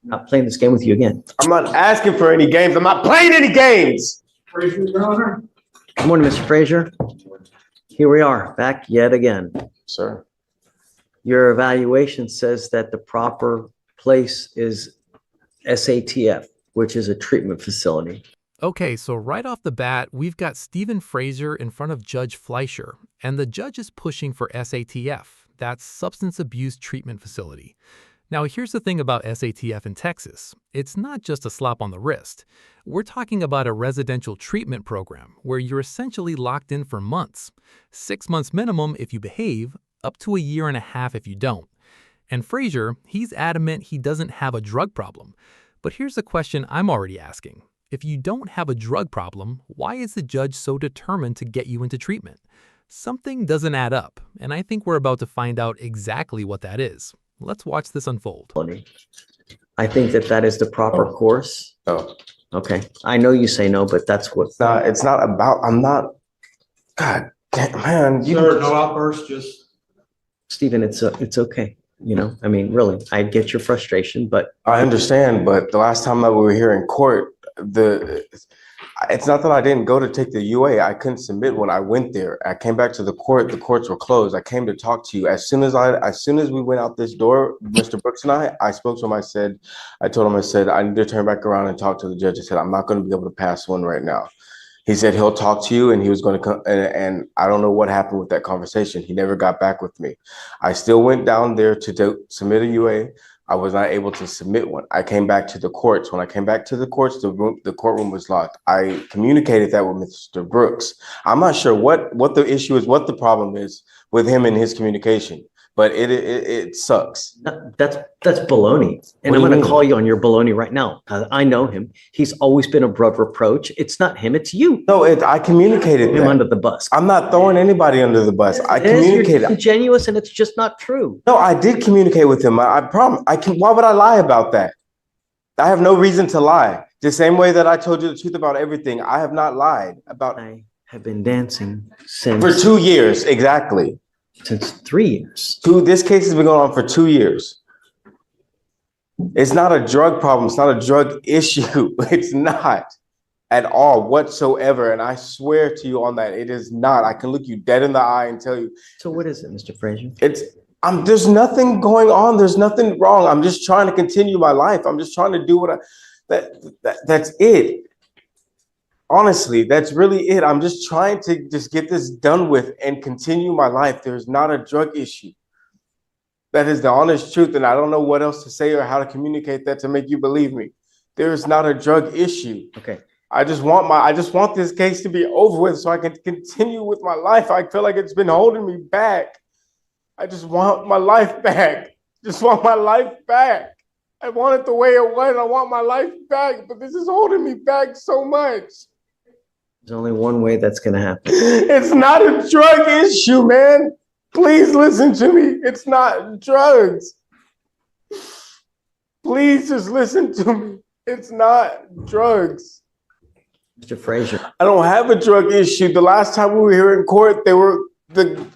Not playing this game with you again. I'm not asking for any games. I'm not playing any games. Good morning, Mr. Frasier. Here we are, back yet again. Sir. Your evaluation says that the proper place is SATF, which is a treatment facility. Okay, so right off the bat, we've got Stephen Frasier in front of Judge Fleischer, and the judge is pushing for SATF, that's Substance Abuse Treatment Facility. Now, here's the thing about SATF in Texas. It's not just a slap on the wrist. We're talking about a residential treatment program where you're essentially locked in for months. 6 months minimum if you behave, up to a year and a half if you don't. And Frasier, he's adamant he doesn't have a drug problem. But here's the question I'm already asking. If you don't have a drug problem, why is the judge so determined to get you into treatment? Something doesn't add up, and I think we're about to find out exactly what that is. Let's watch this unfold. I think that is the proper course. No. Okay. I know you say no, but that's what. It's not about, I'm not, God damn, man. Sir, no outburst, just. Stephen, it's okay. You know, I mean, really, I get your frustration, but. I understand, but the last time that we were here in court, it's not that I didn't go to take the UA. I couldn't submit when I went there. I came back to the court. The courts were closed. I came to talk to you. As soon as we went out this door, Mr. Brooks and I spoke to him. I told him, I need to turn back around and talk to the judge. I said, I'm not going to be able to pass one right now. He said he'll talk to you and he was going to come. And I don't know what happened with that conversation. He never got back with me. I still went down there to submit a UA. I was not able to submit one. I came back to the courts. When I came back to the courts, the courtroom was locked. I communicated that with Mr. Brooks. I'm not sure what the issue is, what the problem is with him and his communication, but it sucks. That's baloney. And I'm going to call you on your baloney right now. I know him. He's always been above reproach. It's not him, it's you. No, I communicated him under the bus. I'm not throwing anybody under the bus. I communicated. You're ingenuous and it's just not true. No, I did communicate with him. I promise. Why would I lie about that? I have no reason to lie. The same way that I told you the truth about everything. I have not lied about. I have been dancing since. For 2 years, exactly. Since 3 years. This case has been going on for 2 years. It's not a drug problem. It's not a drug issue. It's not at all whatsoever. And I swear to you on that, it is not. I can look you dead in the eye and tell you. So what is it, Mr. Frasier? There's nothing going on. There's nothing wrong. I'm just trying to continue my life. I'm just trying to do that's it. Honestly, that's really it. I'm just trying to just get this done with and continue my life. There's not a drug issue. That is the honest truth. And I don't know what else to say or how to communicate that to make you believe me. There is not a drug issue. Okay. I just want this case to be over with so I can continue with my life. I feel like it's been holding me back. I just want my life back. Just want my life back. I want it the way it was. I want my life back, but this is holding me back so much. There's only one way that's going to happen. It's not a drug issue, man. Please listen to me. It's not drugs. Please just listen to me. It's not drugs. Mr. Frasier. I don't have a drug issue. The last time we were here in court, they were the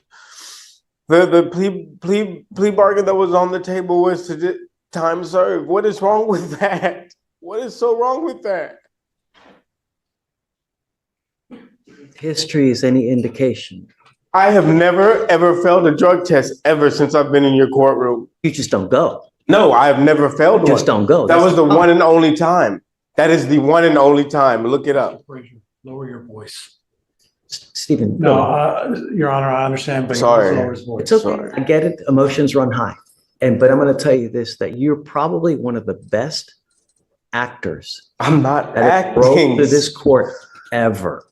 plea bargain that was on the table was to time served. What is wrong with that? What is so wrong with that? History is any indication. I have never, ever failed a drug test ever since I've been in your courtroom. You just don't go. No, I have never failed one. Just don't go. That was the one and only time. That is the one and only time. Look it up. Lower your voice. Stephen. No, Your Honor, I understand, but sorry. lower his voice. It's okay. Sorry. I get it. Emotions run high. But I'm going to tell you this, that you're probably one of the best actors. I'm not acting to this court ever.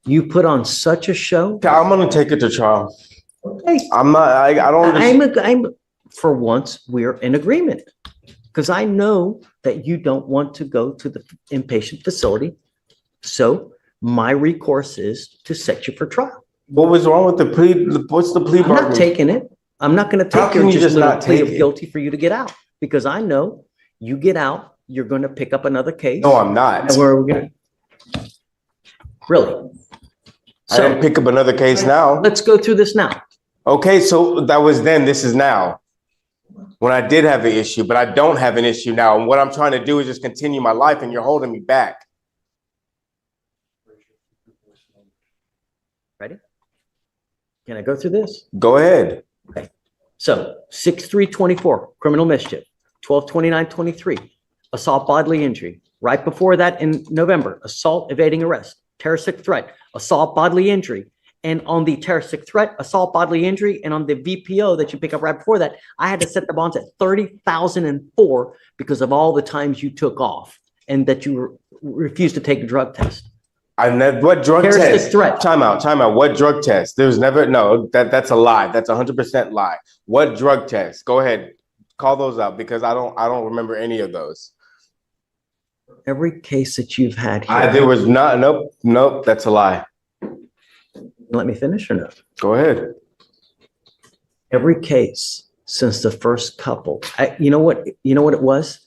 You put on such a show. I'm going to take it to trial. Okay. I'm not, I don't. For once, we're in agreement. Because I know that you don't want to go to the inpatient facility. So my recourse is to set you for trial. What was wrong with the plea? What's the plea bargain? I'm not taking it. I'm not going to take your just little plea of guilty for you to get out. Because I know you get out, you're going to pick up another case. No, I'm not. And we're going to. Really? So I didn't pick up another case now. Let's go through this now. Okay, so that was then. This is now. when I did have an issue, but I don't have an issue now. And what I'm trying to do is just continue my life, and you're holding me back. Ready? Can I go through this? Go ahead. Okay. So 6/3/24, criminal mischief. 12/29/23, assault bodily injury. Right before that in November, assault evading arrest, terroristic threat, assault bodily injury. And on the terroristic threat, assault bodily injury, and on the VPO that you pick up right before that, I had to set the bonds at 30,004 because of all the times you took off and that you refused to take a drug test. I never. What drug Terroristic test? threat. Time out. What drug test? There's never. No, that's a lie. That's 100% lie. What drug test? Go ahead, call those out because I don't remember any of those. Every case that you've had here. There was not. Nope. That's a lie. Let me finish or no? Go ahead. Every case since the first couple. You know what it was?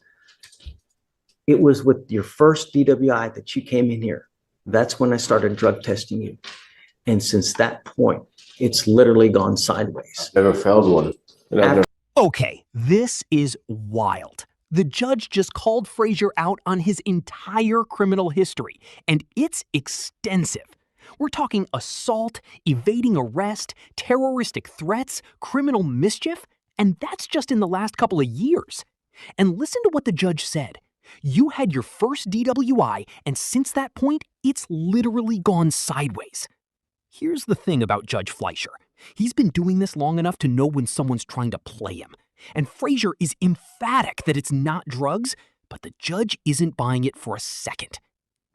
It was with your first DWI that you came in here. That's when I started drug testing you. And since that point, it's literally gone sideways. Never failed one. Okay, this is wild. The judge just called Frasier out on his entire criminal history, and it's extensive. We're talking assault, evading arrest, terroristic threats, criminal mischief, and that's just in the last couple of years. And listen to what the judge said. You had your first DWI, and since that point, it's literally gone sideways. Here's the thing about Judge Fleischer. He's been doing this long enough to know when someone's trying to play him. And Frasier is emphatic that it's not drugs, but the judge isn't buying it for a second.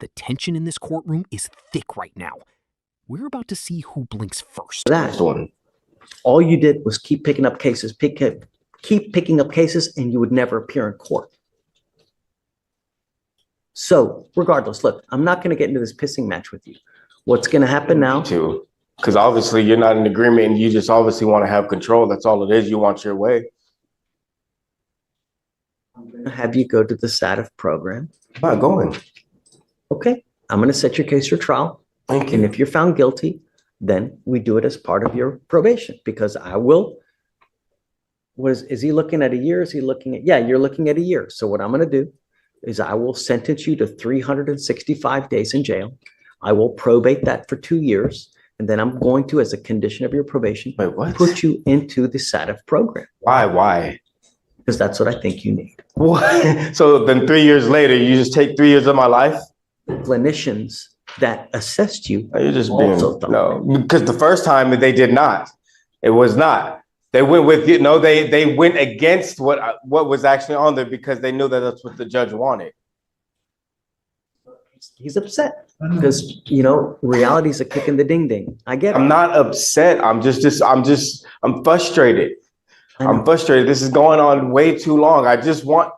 The tension in this courtroom is thick right now. We're about to see who blinks first. That one. All you did was keep picking up cases, keep picking up cases, and you would never appear in court. So regardless, look, I'm not going to get into this pissing match with you. What's going to happen now? Too, because obviously you're not in agreement, and you just obviously want to have control. That's all it is. You want your way. I'm going to have you go to the SATF program. I'm not going. Okay. I'm going to set your case for trial. Thank And you. if you're found guilty, then we do it as part of your probation because I will. Is he looking at a year? Is he looking at, yeah, you're looking at a year. So what I'm going to do is I will sentence you to 365 days in jail. I will probate that for 2 years. And then I'm going to, as a condition of your probation, Wait, what? put you into the SATF program Why? because that's what I think you need. What? So then 3 years later, you just take 3 years of my life? Clinicians that assessed you. You're just being, Also thought- no, because the first time they did not. It was not. They went with, they went against what was actually on there because they knew that that's what the judge wanted. He's upset because, reality's a kick in the ding ding. I get it. I'm not upset. I'm frustrated. I know. I'm frustrated. This is going on way too long. I just want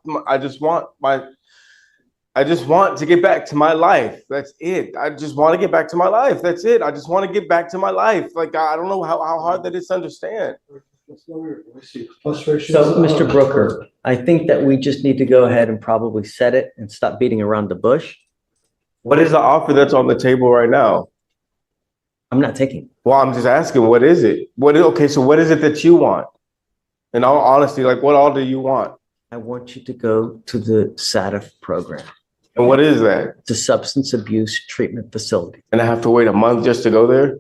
to get back to my life. That's it. I just want to get back to my life. That's it. I just want to get back to my life. Like, I don't know how hard that is to understand. So, Mr. Brooker, I think that we just need to go ahead and probably set it and stop beating around the bush. What is the offer that's on the table right now? I'm not taking. Well, I'm just asking, what is it? Okay, so what is it that you want? In all honesty, like, what all do you want? I want you to go to the SATF program. And what is that? It's a substance abuse treatment facility. And I have to wait a month just to go there?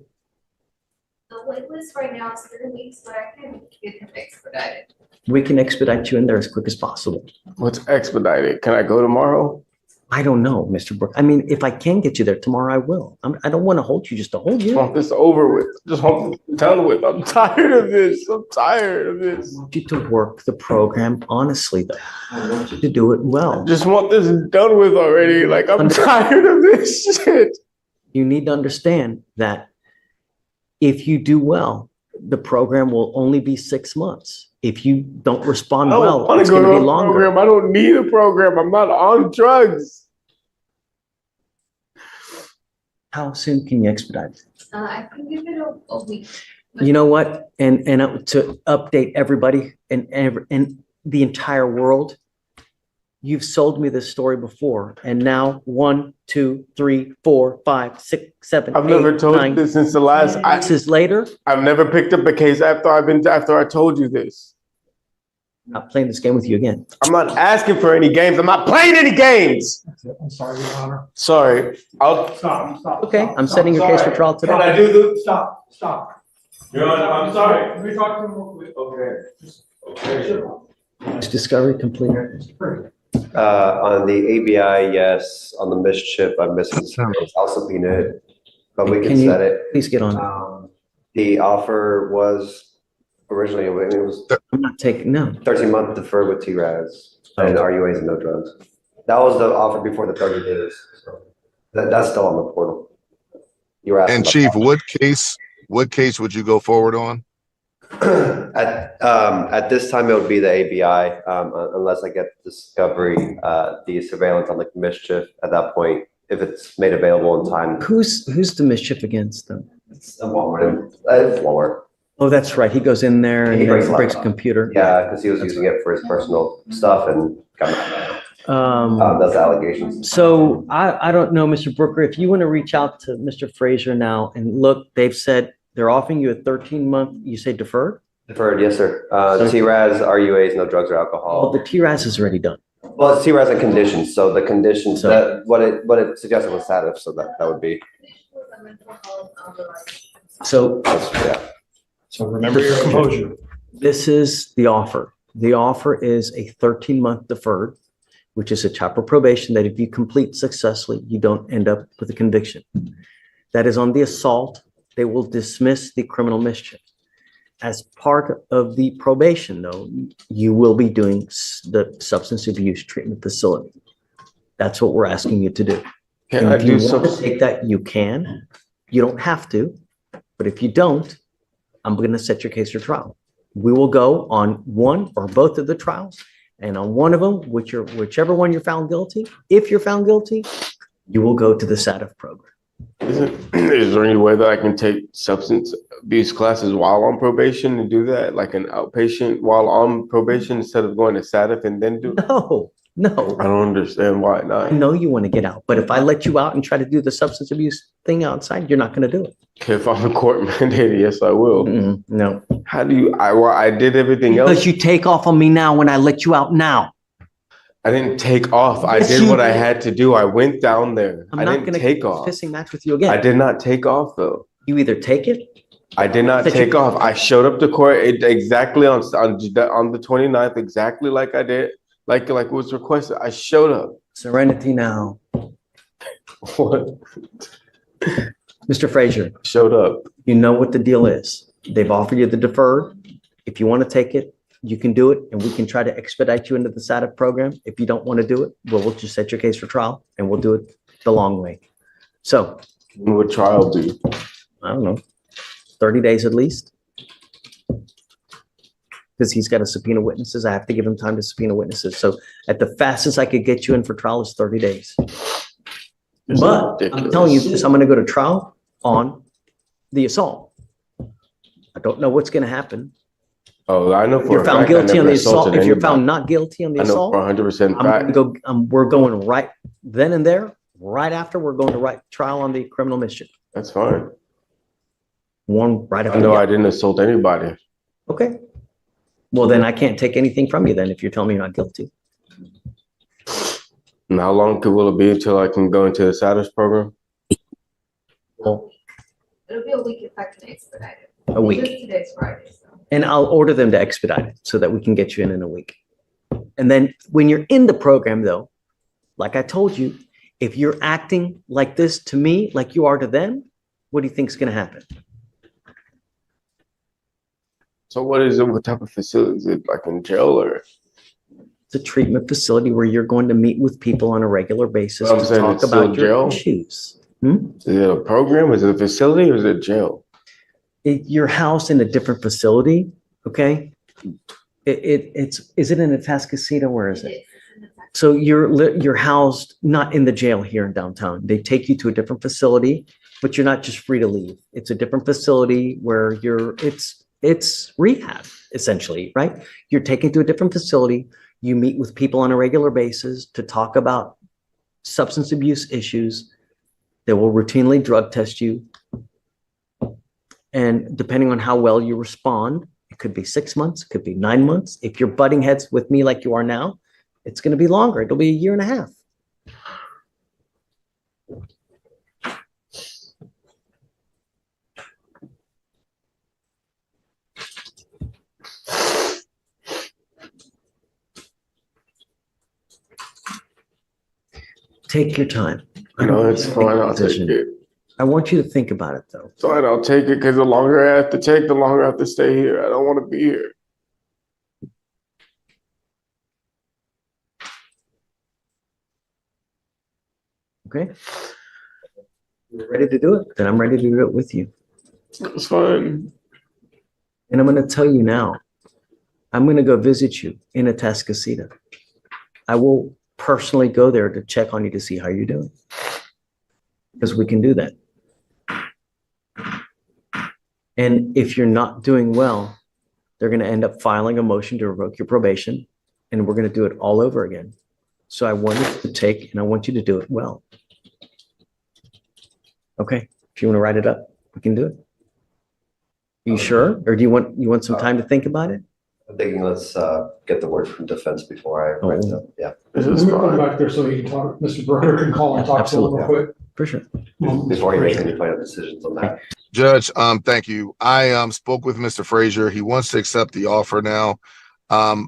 The wait list right now is 3 weeks, but I can get him expedited. We can expedite you in there as quick as possible. What's expedited? Can I go tomorrow? I don't know, Mr. Brooker. I mean, if I can get you there tomorrow, I will. I don't want to hold you just to hold I you. want this over with. Just want this done with. I'm tired of this. I'm tired of this. I want you to work the program honestly, though. I want you to do it well. Just want this done with already. Like, I'm tired of this shit. You need to understand that if you do well, the program will only be 6 months. If you don't respond I well, don't want it's to go going to to be a longer. program. I don't need a program. I'm not on drugs. How soon can you expedite it? I can give it a week. You know what? And to update everybody and the entire world, you've sold me this story before, and now 1, 2, 3, 4, 5, 6, 7, I've 8, never told 9 you this since the last. cases later. I've never picked up a case after I told you this. I'm not playing this game with you again. I'm not asking for any games. I'm not playing any games. I'm sorry, Your Honor. Sorry. I'll. Stop. Okay, stop, I'm stop, setting your case for sorry. trial today. Can I do the? Stop. Your Honor, I'm sorry. Let me talk to him real quick. Okay. Is discovery complete? On the ABI, yes. On the mischief, I'm missing some. I'll subpoena it, but we Can can you- set it. Please get on it. The offer was originally, it was I'm not taking, no. 13-month deferred with TRAS and RUAs and no drugs. That was the offer before the 30 days. So that's still on the portal. You were asking And about Chief, what case would you go forward on? at this time, it would be the ABI, unless I get discovery, the surveillance on the mischief at that point, if it's made available in time. Who's the mischief against them? It's a Walmart. It's Walmart. Oh, that's right. He goes in there and He breaks a breaks a laptop. computer. Yeah, because he was using it for his personal stuff and got mad. That's allegations. So I don't know, Mr. Brooker, if you want to reach out to Mr. Frasier now and look, they've said they're offering you a 13-month, you say deferred? Deferred, yes, sir. TRAS, RUAs, no drugs or Well, alcohol. the TRAS is already done. Well, it's TRAS and conditions. So the conditions So- that what it suggested was SATF, so that would be So yeah. So remember your composure. this is the offer. The offer is a 13-month deferred, which is a type of probation that if you complete successfully, you don't end up with a conviction. That is on the assault. They will dismiss the criminal mischief. As part of the probation, though, you will be doing the substance abuse treatment facility. That's what we're asking you to do. Can And I if you do want to something? take that, you can. You don't have to, but if you don't, I'm going to set your case for trial. We will go on one or both of the trials, and on one of them, whichever one you're found guilty, if you're found guilty, you will go to the SATF program. Is there any way that I can take substance abuse classes while on probation and do that, like an outpatient while on probation instead of going to SATF and then do? No. I don't understand why I not. know you want to get out, but if I let you out and try to do the substance abuse thing outside, you're not going to do it. If I'm court mandated, yes, I will. No. How do you? I did everything else. Because you take off on me now when I let you out now. I didn't take off. I Yes, did you what I did. had to do. I went down there. I'm I not didn't going to take off. pissing match with you again. I did not take off though. You either take it. I did not That you- take off. I showed up to court exactly on the 29th, exactly like I did, like was requested. I showed up. Serenity now. What? Mr. Frasier, Showed up. you know what the deal is. They've offered you the deferred. If you want to take it, you can do it, and we can try to expedite you into the SATF program. If you don't want to do it, we'll just set your case for trial, and we'll do it the long way. So, When would trial be? I don't know, 30 days at least. Because he's got to subpoena witnesses. I have to give him time to subpoena witnesses. So at the fastest I could get you in for trial is 30 days. This is But I'm telling you this, I'm going to go to trial on the assault. I don't know what's going to happen. Oh, I know If for you're a found fact I guilty on never the assault, assaulted if you're found anybody. not guilty on the I know assault, for 100% I'm going to fact. go, we're going right then and there, right after we're going to trial on the criminal mischief. That's fine. One right I after. know the I other. didn't assault anybody. Okay. Well, then I can't take anything from you then if you're telling me you're not guilty. And how long will it be until I can go into the status program? Well, It'll be a week if I can expedite it. a week. Just today's Friday, so. And I'll order them to expedite it so that we can get you in a week. And then when you're in the program though, like I told you, if you're acting like this to me, like you are to them, what do you think is going to happen? So what is it? What type of facility? Is it like in jail or? It's a treatment facility where you're going to meet with people on a regular basis I'm to saying talk it's still about your jail? issues. Is it a program? Is it a facility or is it jail? You're housed in a different facility, okay? Is it in Atascocita? Where is it? So you're housed not in the jail here in downtown. They take you to a different facility, but you're not just free to leave. It's a different facility where it's rehab essentially, right? You're taken to a different facility. You meet with people on a regular basis to talk about substance abuse issues. They will routinely drug test you. And depending on how well you respond, It could be 6 months, it could be 9 months. If you're butting heads with me like you are now, it's going to be longer. It'll be a year and a half. Take your time. No, it's fine. I'll take it. I want you to think about it, though. It's fine. I'll take it because the longer I have to take, the longer I have to stay here. I don't want to be here. Okay? You're ready to do it? Then I'm ready to do it with you. It's fine. And I'm going to tell you now, I'm going to go visit you in Atascocita. I will personally go there to check on you to see how you're doing. Because we can do that. And if you're not doing well, they're going to end up filing a motion to revoke your probation, and we're going to do it all over again. So I want you to take, and I want you to do it well. Okay, if you want to write it up, we can do it. Are you sure? Or do you want some time to think about it? I'm thinking let's get the word from defense before I write it up. Yeah. This Let is me go fine. back there so he can talk, Mr. Brooker can call and talk to him real quick. For sure. Before he makes any final decisions on that. Judge, thank you. I spoke with Mr. Frasier. He wants to accept the offer now.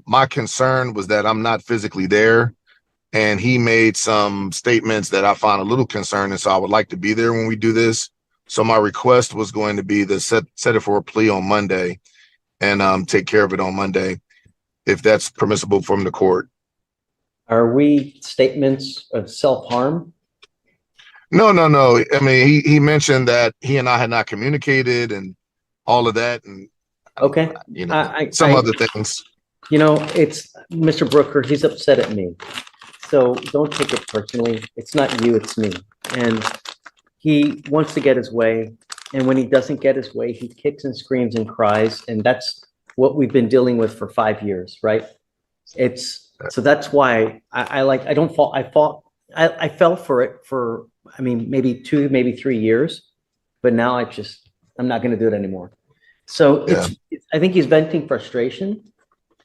My concern was that I'm not physically there, and he made some statements that I found a little concerning. So I would like to be there when we do this. So my request was going to be to set it for a plea on Monday and take care of it on Monday, if that's permissible from the court. Are we statements of self-harm? No. I mean, he mentioned that he and I had not communicated and all of that, and Okay. you know, some other things. You know, it's Mr. Brooker, he's upset at me. So don't take it personally. It's not you, it's me. And he wants to get his way. And when he doesn't get his way, he kicks and screams and cries. And that's what we've been dealing with for 5 years, right? So that's why I fell for it for, I mean, maybe 2, maybe 3 years, but now I'm not going to do it anymore. So I think he's venting frustration.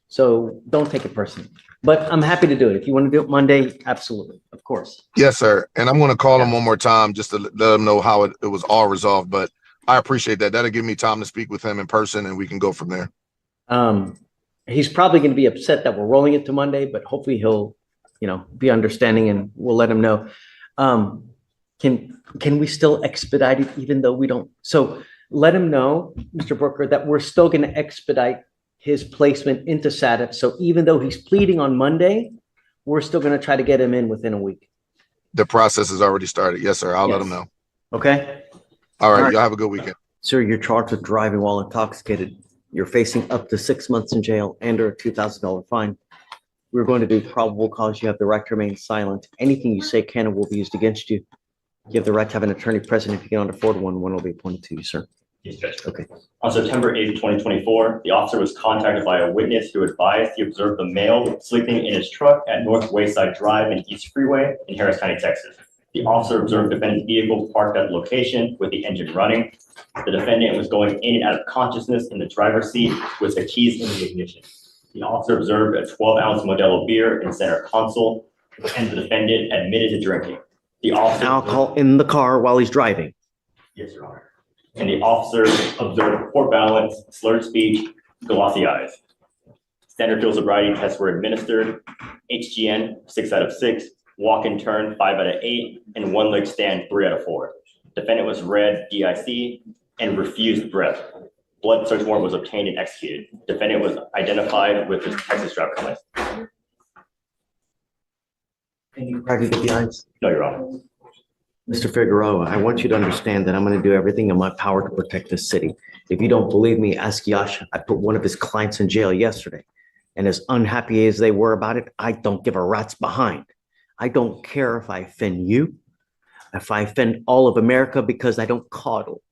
So don't take it personally, but I'm happy to do it. If you want to do it Monday, absolutely. Of course. Yes, sir. And I'm going to call him one more time just to let him know how it was all resolved. But I appreciate that. That'll give me time to speak with him in person and we can go from there. He's probably going to be upset that we're rolling it to Monday, but hopefully he'll, be understanding, and we'll let him know. Can we still expedite it even though we don't? So let him know, Mr. Brooker, that we're still going to expedite his placement into SATF. So even though he's pleading on Monday, we're still going to try to get him in within a week. The process has already started. Yes, sir. I'll let him know. Okay. All right. Y'all have a good weekend. Sir, you're charged with driving while intoxicated. You're facing up to 6 months in jail and or a $2,000 fine. We're going to do probable cause. You have the right to remain silent. Anything you say can and will be used against you. You have the right to have an attorney present. If you get on to forward one will be appointed to you, sir. Yes, Judge. Okay. On September 8th, 2024, the officer was contacted by a witness who advised he observed the male sleeping in his truck at North Wayside Drive and East Freeway in Harris County, Texas. The officer observed defendant's vehicle parked at the location with the engine running. The defendant was going in and out of consciousness in the driver's seat with the keys in the ignition. The officer observed a 12-ounce Modelo beer in center console, and the defendant admitted to drinking. The officer alcohol in the car while he's driving. Yes, Your Honor. And the officer observed poor balance, slurred speech, glossy eyes. Standard field sobriety tests were administered. HGN 6 out of 6, walk and turn 5 out of 8, and one leg stand 3 out of 4. Defendant was read DIC and refused breath. Blood search warrant was obtained and executed. Defendant was identified with his Texas driver's license. Can you crack the eyes? No, Your Honor. Mr. Figueroa, I want you to understand that I'm going to do everything in my power to protect this city. If you don't believe me, ask Yasha. I put one of his clients in jail yesterday, and as unhappy as they were about it, I don't give a rat's behind. I don't care if I offend you, if I offend all of America because I don't coddle.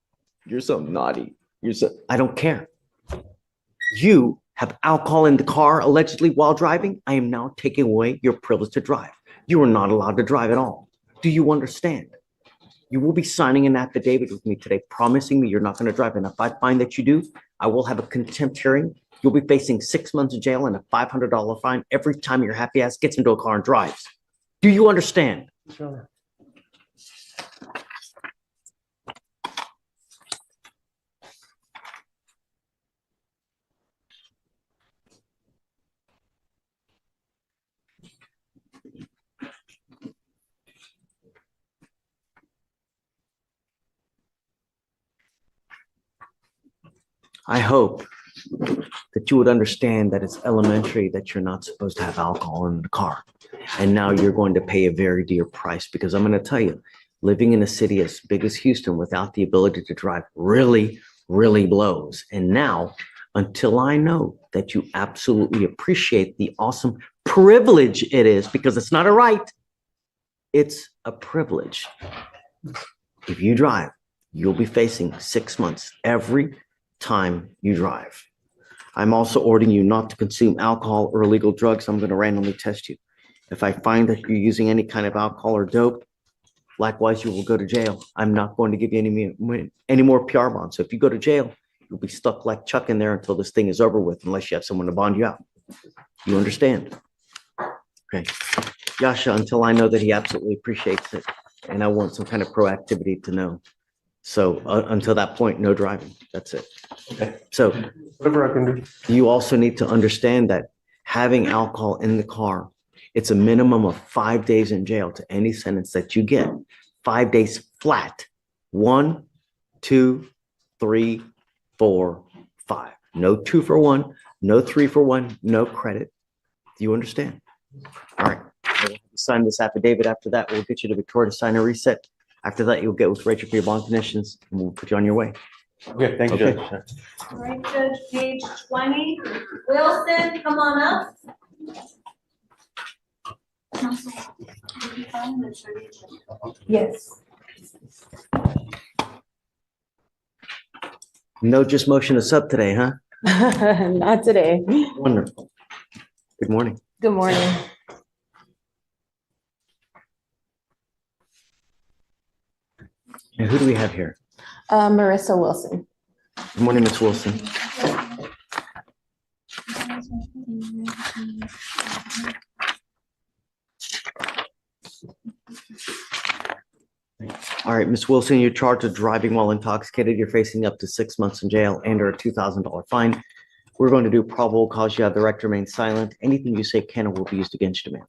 You're so naughty. I don't care. You have alcohol in the car allegedly while driving. I am now taking away your privilege to drive. You are not allowed to drive at all. Do you understand? You will be signing an affidavit with me today, promising me you're not going to drive. And if I find that you do, I will have a contempt hearing You'll be facing 6 months in jail and a $500 fine every time your happy ass gets into a car and drives. Do you understand? Sure. I hope that you would understand that it's elementary that you're not supposed to have alcohol in the car. And now you're going to pay a very dear price, because I'm going to tell you, living in a city as big as Houston without the ability to drive really, really blows. And now, until I know that you absolutely appreciate the awesome privilege it is, because it's not a right, it's a privilege. If you drive, you'll be facing 6 months every time you drive. I'm also ordering you not to consume alcohol or illegal drugs. I'm going to randomly test you. If I find that you're using any kind of alcohol or dope, likewise, you will go to jail. I'm not going to give you any more PR bonds. So if you go to jail, you'll be stuck like Chuck in there until this thing is over with, unless you have someone to bond you out. You understand? Okay. Yasha, until I know that he absolutely appreciates it, and I want some kind of proactivity to know. So until that point, no driving. That's it. Okay. So Whatever I can do. you also need to understand that having alcohol in the car, it's a minimum of 5 days in jail to any sentence that you get. 5 days flat. 1, 2, 3, 4, 5. No 2 for 1, no 3 for 1, no credit. Do you understand? All right. Sign this affidavit. After that, we'll get you to Victoria to sign a reset. After that, you'll get with Rachel for your bond conditions, and we'll put you on your way. Okay, thank you, Okay. Judge. All right, Judge, page 20. Wilson, come on up. Yes. No just motion to sub today, huh? Not today. Wonderful. Good morning. Good morning. And who do we have here? Marissa Wilson. Good morning, Ms. Wilson. All right, Ms. Wilson, you're charged with driving while intoxicated. You're facing up to 6 months in jail and or a $2,000 fine. We're going to do probable cause. You have the right to remain silent. Anything you say can or will be used against you, ma'am.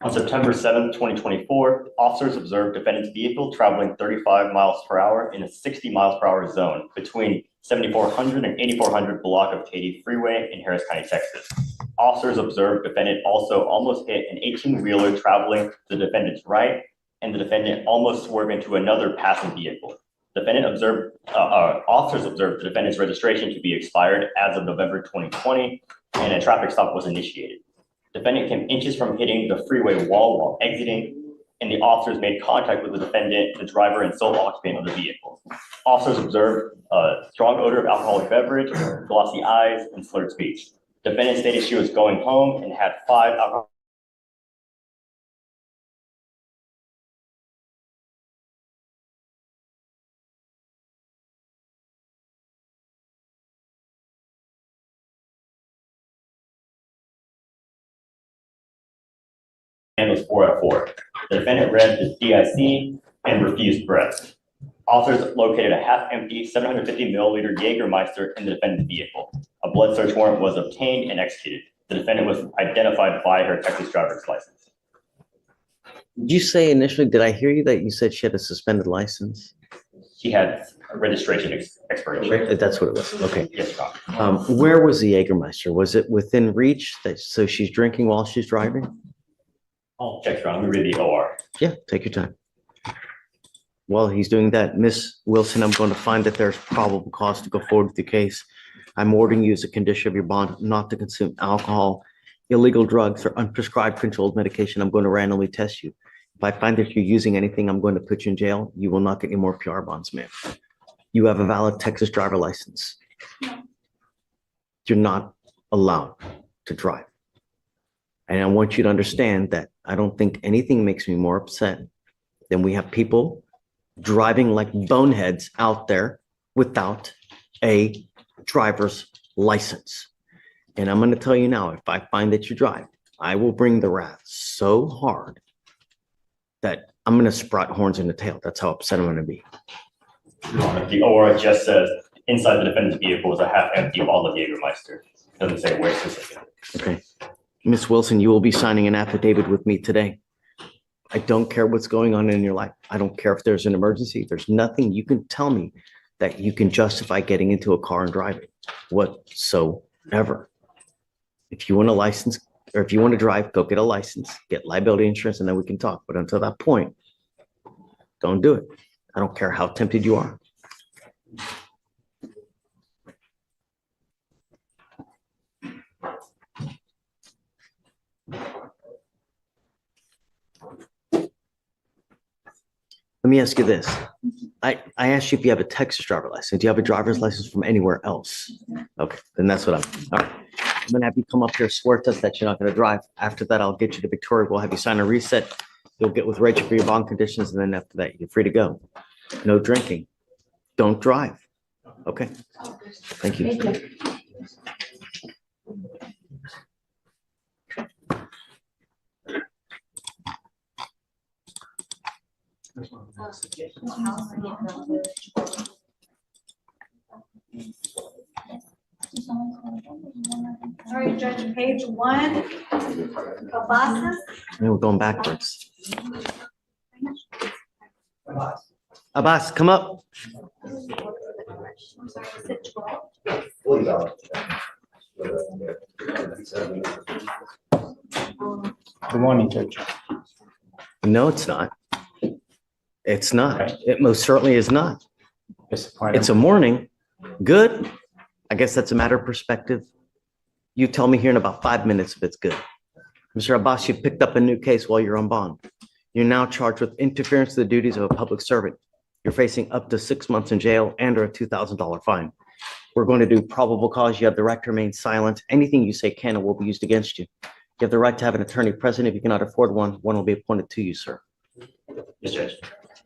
On September 7th, 2024, officers observed defendant's vehicle traveling 35 miles per hour in a 60 miles per hour zone between 7400 and 8400 block of Katy Freeway in Harris County, Texas. Officers observed defendant also almost hit an 18-wheeler traveling to the defendant's right, and the defendant almost swerved into another passing vehicle. Officers observed the defendant's registration to be expired as of November 2020, and a traffic stop was initiated. Defendant came inches from hitting the freeway wall while exiting, and the officers made contact with the defendant, the driver, and sole occupant of the vehicle. Officers observed a strong odor of alcoholic beverage, glossy eyes, and slurred speech. Defendant stated she was going home and had 5 alcohol. And was 4 at 4. The defendant read the DIC and refused breath. Officers located a half-empty 750 milliliter Jägermeister in the defendant's vehicle. A blood search warrant was obtained and executed. The defendant was identified by her Texas driver's license. Did you say initially, did I hear you that you said she had a suspended license? She had a registration expiration. That's what it was. Okay. Yes, Your Honor. Where was the Jägermeister? Was it within reach? So she's drinking while she's driving? I'll check, Your Honor. Let me read the OR. Yeah, take your time. While he's doing that, Miss Wilson, I'm going to find that there's probable cause to go forward with the case. I'm ordering you as a condition of your bond not to consume alcohol, illegal drugs, or unprescribed controlled medication. I'm going to randomly test you. If I find that you're using anything, I'm going to put you in jail. You will not get any more PR bonds, ma'am. You have a valid Texas driver license. You're not allowed to drive. And I want you to understand that I don't think anything makes me more upset than we have people driving like boneheads out there without a driver's license. And I'm going to tell you now, if I find that you drive, I will bring the wrath so hard that I'm going to sprout horns in the tail. That's how upset I'm going to be. The OR just says inside the defendant's vehicle is a half empty bottle of Jägermeister. Doesn't say where specifically. Okay. Miss Wilson, you will be signing an affidavit with me today. I don't care what's going on in your life. I don't care if there's an emergency. There's nothing you can tell me that you can justify getting into a car and driving whatsoever. If you want a license or if you want to drive, go get a license, get liability insurance, and then we can talk. But until that point, don't do it. I don't care how tempted you are. Let me ask you this. I asked you if you have a Texas driver's license. Do you have a driver's license from anywhere else? Okay, then that's what all right. I'm gonna have you come up here, swear to us that you're not gonna drive. After that, I'll get you to Victoria. We'll have you sign a reset. You'll get with Rachel for your bond conditions, and then after that, you're free to go. No drinking. Don't drive. Okay. Thank you. Thank you. All right, Judge, page 1, Cabasas. And we're going backwards. Abbas, come up. I'm sorry, is it 12? Good morning, Judge. No, it's not. It's not. It most certainly is not. It's a morning. Good. I guess that's a matter of perspective. You tell me here in about 5 minutes if it's good. Mr. Abbas, you picked up a new case while you're on bond. You're now charged with interference to the duties of a public servant. You're facing up to 6 months in jail and or a $2,000 fine. We're going to do probable cause. You have the right to remain silent. Anything you say can and will be used against you. You have the right to have an attorney present. If you cannot afford one, one will be appointed to you, sir. Yes, Judge.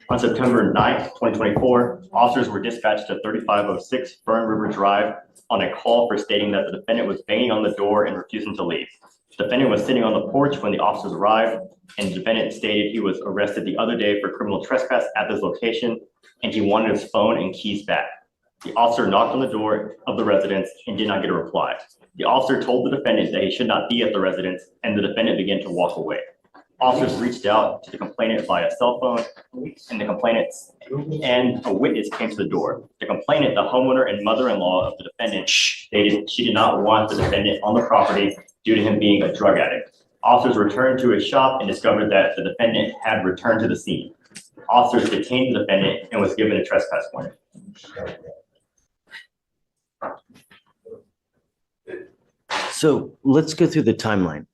On September 9th, 2024, officers were dispatched to 3506 Fern River Drive on a call for stating that the defendant was banging on the door and refusing to leave. The defendant was sitting on the porch when the officers arrived, and the defendant stated he was arrested the other day for criminal trespass at this location, and he wanted his phone and keys back. The officer knocked on the door of the residence and did not get a reply. The officer told the defendant that he should not be at the residence, and the defendant began to walk away. Officers reached out to the complainant via cell phone, and the complainant and a witness came to the door. The complainant, the homeowner and mother-in-law of the defendant, stated she did not want the defendant on the property due to him being a drug addict. Officers returned to his shop and discovered that the defendant had returned to the scene. Officers detained the defendant and was given a trespass warning. So let's go through the timeline.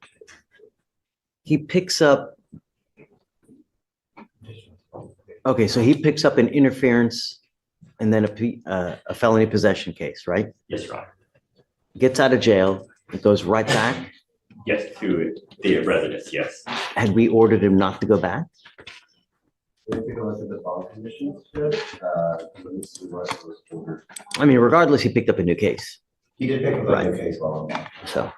He picks up. Okay, so he picks up an interference and then a felony possession case, right? Yes, Your Honor. Gets out of jail, it goes right back. Yes, to the residence, yes. Had we ordered him not to go back? If you look at the bond conditions, Judge, let me see what was ordered. I mean, regardless, he picked up a new case. He did pick up a new case while on. So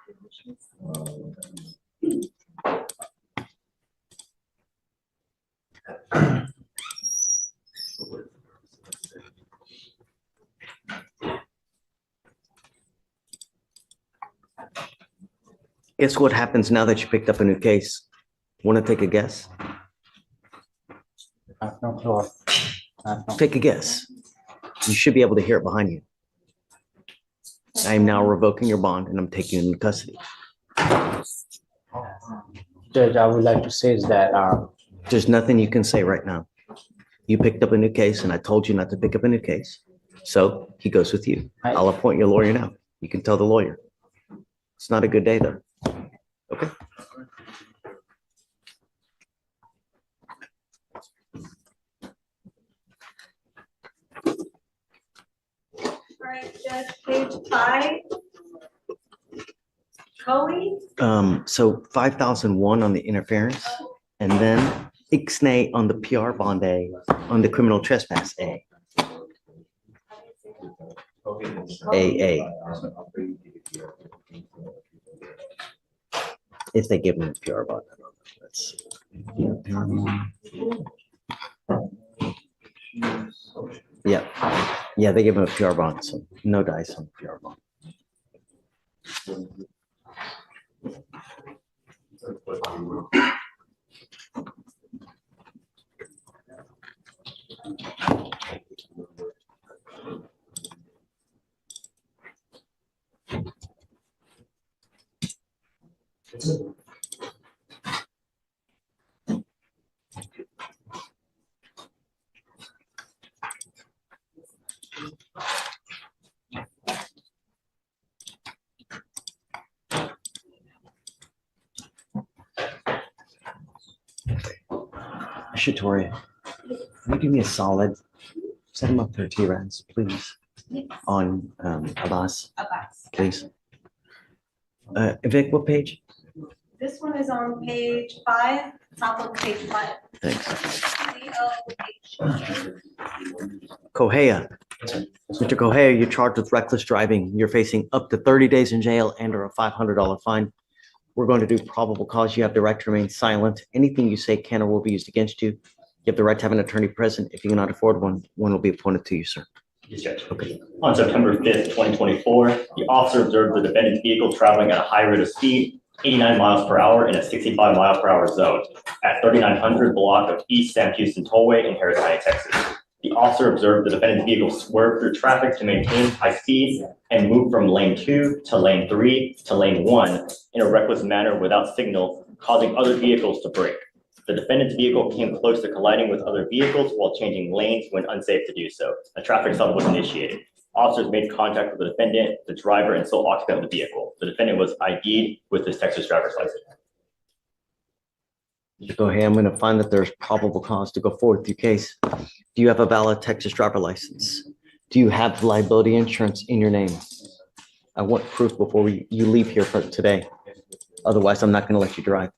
guess what happens now that you picked up a new case? Want to take a guess? I have no clue. Take a guess. You should be able to hear it behind you. I am now revoking your bond and I'm taking you into custody. Judge, I would like to say is that There's nothing you can say right now. You picked up a new case and I told you not to pick up a new case. So he goes with you. I'll appoint your lawyer now. You can tell the lawyer. It's not a good day though. Okay. All right, Judge, page 5. Coey, So 5,001 on the interference and then ixnay on the PR bond A on the criminal trespass A. AA. If they give him a PR bond. Let's see. Yeah. Yeah, they give him a PR bond, so no dice on PR bond. Shatoria, can you do me a solid? Set him up for T-Rans, please. On Abbas, please. Vic, what page? This one is on page 5, top of page 5. Thanks. COH. Kohea. Mr. Kohea, you're charged with reckless driving. You're facing up to 30 days in jail and or a $500 fine. We're going to do probable cause. You have the right to remain silent. Anything you say can or will be used against you. You have the right to have an attorney present. If you cannot afford one, one will be appointed to you, sir. Yes, Judge. Okay. On September 5th, 2024, the officer observed the defendant's vehicle traveling at a high rate of speed, 89 miles per hour in a 65 mile per hour zone at 3900 block of East Sam Houston Tollway in Harris County, Texas. The officer observed the defendant's vehicle swerve through traffic to maintain high speed and move from lane 2 to lane 3 to lane 1 in a reckless manner without signal, causing other vehicles to brake. The defendant's vehicle came close to colliding with other vehicles while changing lanes when unsafe to do so. A traffic stop was initiated. Officers made contact with the defendant, the driver, and sole occupant of the vehicle. The defendant was ID'd with his Texas driver's license. Go ahead. I'm going to find that there's probable cause to go forward with your case. Do you have a valid Texas driver license? Do you have liability insurance in your name? I want proof before you leave here for today. Otherwise, I'm not going to let you drive.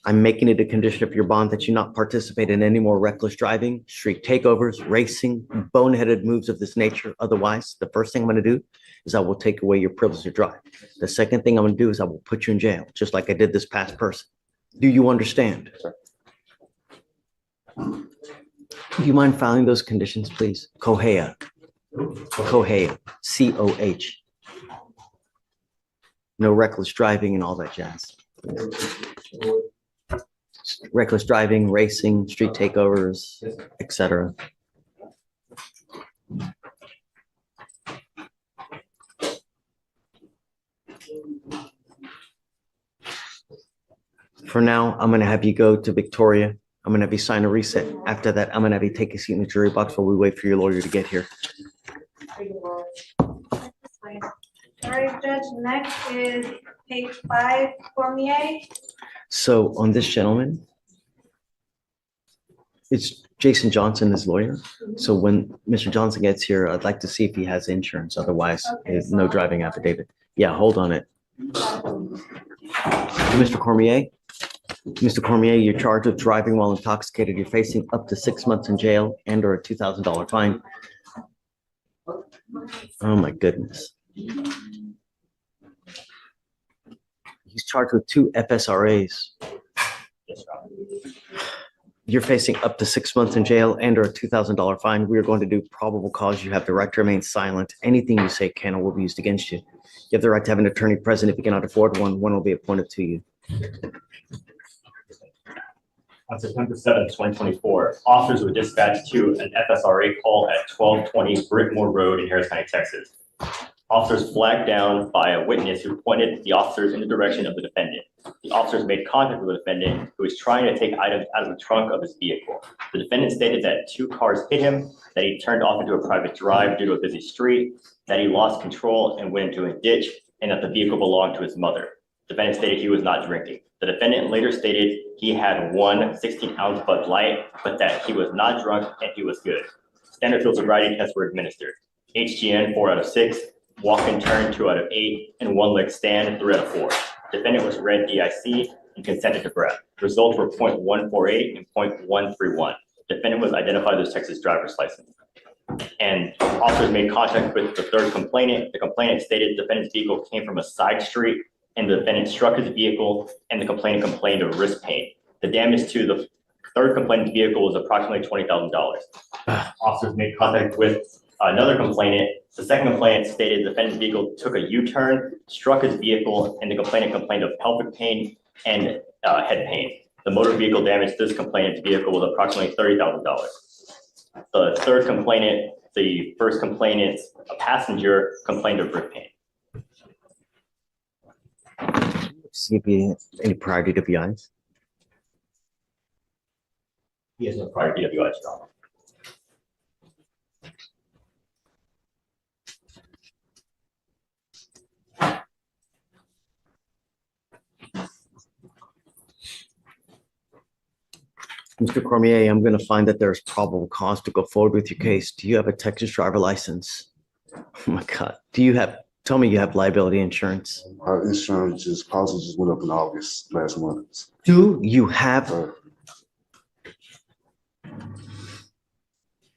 I'm making it a condition of your bond that you not participate in any more reckless driving, street takeovers, racing, boneheaded moves of this nature. Otherwise, the first thing I'm going to do is I will take away your privilege to drive. The second thing I'm going to do is I will put you in jail, just like I did this past person. Do you understand? Do you mind filing those conditions, please? Kohea. Kohea. C-O-H. No reckless driving and all that jazz. Reckless driving, racing, street takeovers, etc. For now, I'm going to have you go to Victoria. I'm going to have you sign a reset. After that, I'm going to have you take a seat in the jury box while we wait for your lawyer to get here. All right, Judge, next is page 5, Cormier. So on this gentleman, it's Jason Johnson, his lawyer. So when Mr. Johnson gets here, I'd like to see if he has insurance. Otherwise, there's no driving affidavit. Yeah, hold on it. Mr. Cormier? Mr. Cormier, you're charged with driving while intoxicated. You're facing up to 6 months in jail and or a $2,000 fine. Oh my goodness. He's charged with 2 FSRAs. You're facing up to 6 months in jail and or a $2,000 fine. We are going to do probable cause. You have the right to remain silent. Anything you say can or will be used against you. You have the right to have an attorney present. If you cannot afford one, one will be appointed to you. On September 7th, 2024, officers were dispatched to an FSRA call at 1220 Brickmore Road in Harris County, Texas. Officers flagged down by a witness who pointed the officers in the direction of the defendant. The officers made contact with the defendant, who was trying to take items out of the trunk of his vehicle. The defendant stated that 2 cars hit him, that he turned off into a private drive due to a busy street, that he lost control and went into a ditch, and that the vehicle belonged to his mother. The defendant stated he was not drinking. The defendant later stated he had 1 16-ounce Bud Light, but that he was not drunk and he was good. Standard field sobriety tests were administered. HGN 4 out of 6, walk and turn 2 out of 8, and 1 leg stand 3 out of 4. Defendant was read DIC and consented to breath. Results were 0.148 and 0.131. Defendant was identified with his Texas driver's license. And officers made contact with the third complainant. The complainant stated the defendant's vehicle came from a side street and the defendant struck his vehicle and the complainant complained of wrist pain. The damage to the third complainant's vehicle was approximately $20,000. Officers made contact with another complainant. The second complainant stated the defendant's vehicle took a U-turn, struck his vehicle, and the complainant complained of pelvic pain and head pain. The motor vehicle damage to this complainant's vehicle was approximately $30,000. The third complainant, the first complainant's passenger, complained of wrist pain. See if you any prior DWIs. He has no prior DWI trauma. Mr. Cormier, I'm going to find that there's probable cause to go forward with your case. Do you have a Texas driver license? Oh my God. Tell me you have liability insurance. Our insurance policy just went up in August last month. Do you have?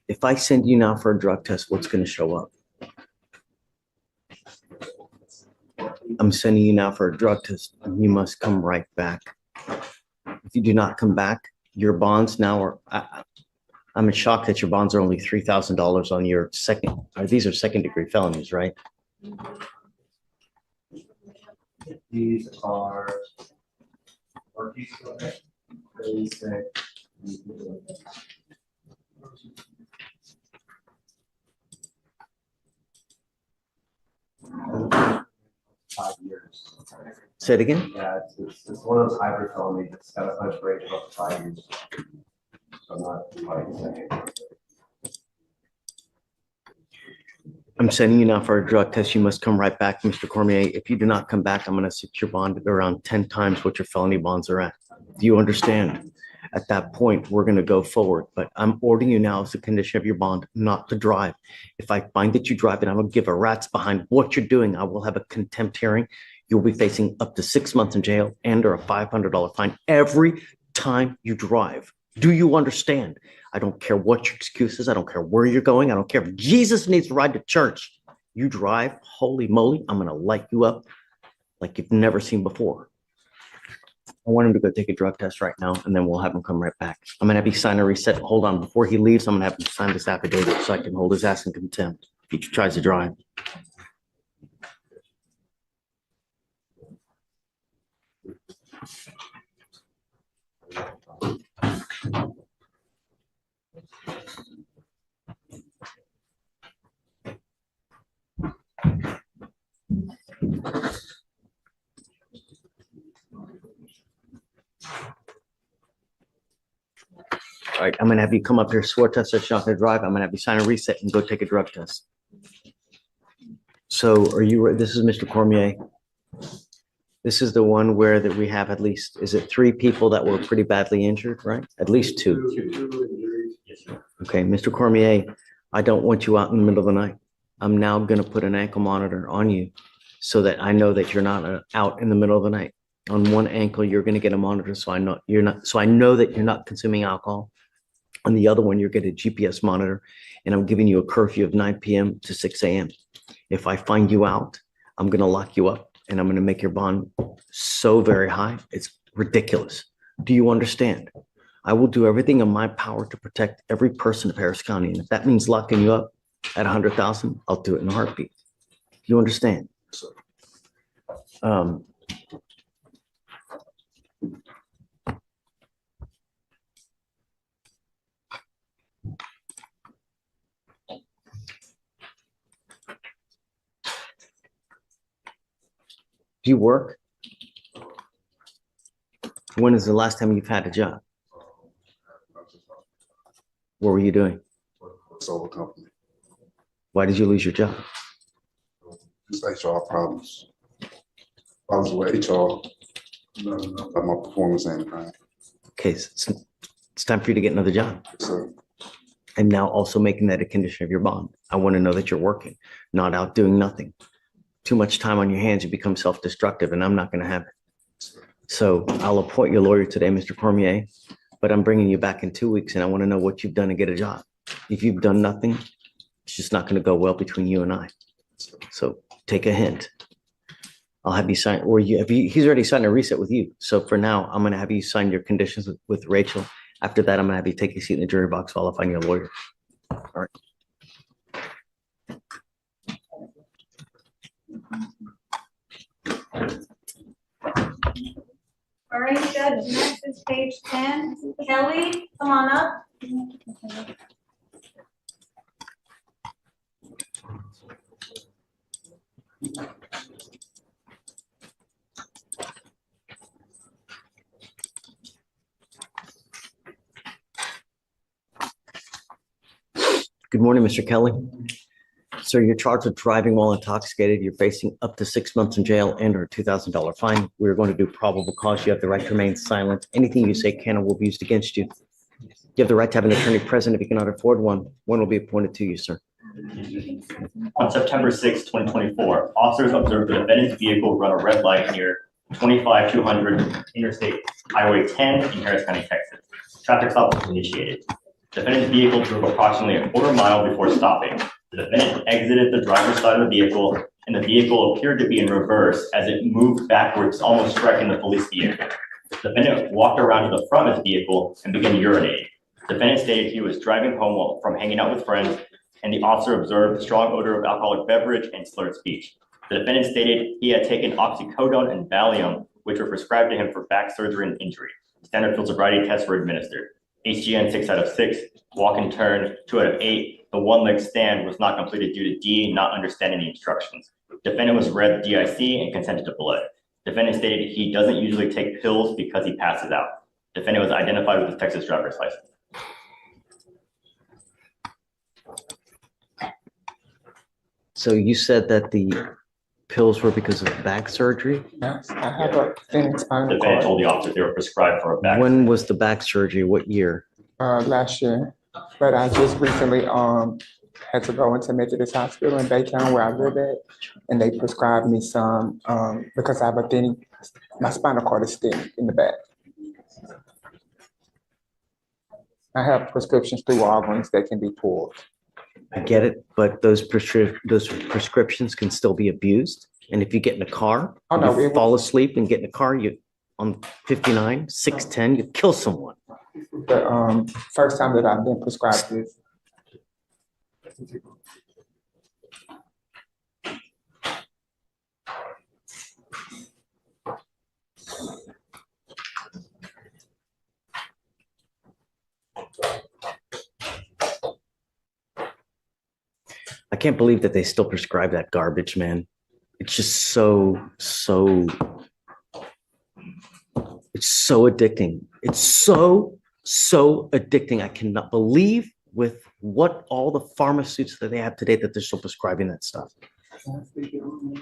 If I send you now for a drug test, what's going to show up? I'm sending you now for a drug test. You must come right back. If you do not come back, your bonds now are, I'm in shock that your bonds are only $3,000 on your second, these are second degree felonies, right? These are. five years. Say it again? Yeah, it's one of those hybrid felonies that's got a punch rate of up to 5 years. So I'm not quite saying. I'm sending you now for a drug test. You must come right back, Mr. Cormier. If you do not come back, I'm going to set your bond at around 10 times what your felony bonds are at. Do you understand? At that point, we're going to go forward, but I'm ordering you now as a condition of your bond not to drive. If I find that you drive it, I will give a rat's behind what you're doing. I will have a contempt hearing. You'll be facing up to 6 months in jail and or a $500 fine every time you drive. Do you understand? I don't care what your excuse is. I don't care where you're going. I don't care if Jesus needs to ride to church. You drive, holy moly, I'm going to light you up like you've never seen before. I want him to go take a drug test right now, and then we'll have him come right back. I'm going to have you sign a reset. Hold on. Before he leaves, I'm going to have him sign this affidavit so I can hold his ass in contempt if he tries to drive. All right, I'm gonna have you come up here, swear test that you're not gonna drive. I'm gonna have you sign a reset and go take a drug test. So are you, this is Mr. Cormier. This is the one where that we have at least, is it 3 people that were pretty badly injured, right? At least 2. Okay, Mr. Cormier, I don't want you out in the middle of the night. I'm now gonna put an ankle monitor on you so that I know that you're not out in the middle of the night. On one ankle, you're gonna get a monitor so I know you're not, so I know that you're not consuming alcohol. On the other one, you're getting a GPS monitor, and I'm giving you a curfew of 9 p.m. to 6 a.m. If I find you out, I'm gonna lock you up and I'm gonna make your bond so very high, it's ridiculous. Do you understand? I will do everything in my power to protect every person of Harris County, and if that means locking you up at 100,000, I'll do it in a heartbeat. Do you understand? Do you work? When is the last time you've had a job? What were you doing? Solar company. Why did you lose your job? Just HR problems. Problems with HR. About my performance and everything. Okay, so it's time for you to get another job. So And now also making that a condition of your bond. I want to know that you're working, not out doing nothing. Too much time on your hands, you become self-destructive, and I'm not going to have it. So I'll appoint your lawyer today, Mr. Cormier, but I'm bringing you back in 2 weeks, and I want to know what you've done to get a job. If you've done nothing, It's just not going to go well between you and I. So take a hint. I'll have you sign, or he's already signed a reset with you. So for now, I'm going to have you sign your conditions with Rachel. After that, I'm going to have you take a seat in the jury box while I find your lawyer. All right. All right, Judge, next is page 10. Kelly, come on up. Good morning, Mr. Kelly. Sir, you're charged with driving while intoxicated. You're facing up to 6 months in jail and or a $2,000 fine. We're going to do probable cause. You have the right to remain silent. Anything you say can or will be used against you. You have the right to have an attorney present if you cannot afford one. One will be appointed to you, sir. On September 6, 2024, officers observed the defendant's vehicle run a red light near 25200 Interstate Highway 10 in Harris County, Texas. Traffic stop was initiated. The defendant's vehicle drove approximately a quarter mile before stopping. The defendant exited the driver's side of the vehicle, and the vehicle appeared to be in reverse as it moved backwards, almost striking the police vehicle. The defendant walked around to the front of his vehicle and began urinating. The defendant stated he was driving home from hanging out with friends, and the officer observed a strong odor of alcoholic beverage and slurred speech. The defendant stated he had taken oxycodone and Valium, which were prescribed to him for back surgery and injury. Standard field sobriety tests were administered. HGN 6 out of 6, walk and turn 2 out of 8. The one-leg stand was not completed due to D not understanding the instructions. Defendant was read DIC and consented to blood. Defendant stated he doesn't usually take pills because he passes out. Defendant was identified with his Texas driver's license. So you said that the pills were because of back surgery? Yes, I have a thin spinal The defendant cord. told the officer they were prescribed for a back. When was the back surgery? What year? Last year, but I just recently had to go into Methodist Hospital in Baytown where I live at, and they prescribed me some because I have a thin, my spinal cord is thin in the back. I have prescriptions through Walgreens that can be pulled. I get it, but those prescriptions can still be abused. And if you get in a car, Oh, no, you it fall asleep and get in a car, you on 59, 610, you kill someone. The first time that I've been prescribed this. I can't believe that they still prescribe that garbage, man. It's just it's so addicting. It's so addicting. I cannot believe with what all the pharmaceuticals that they have today that they're still prescribing that stuff.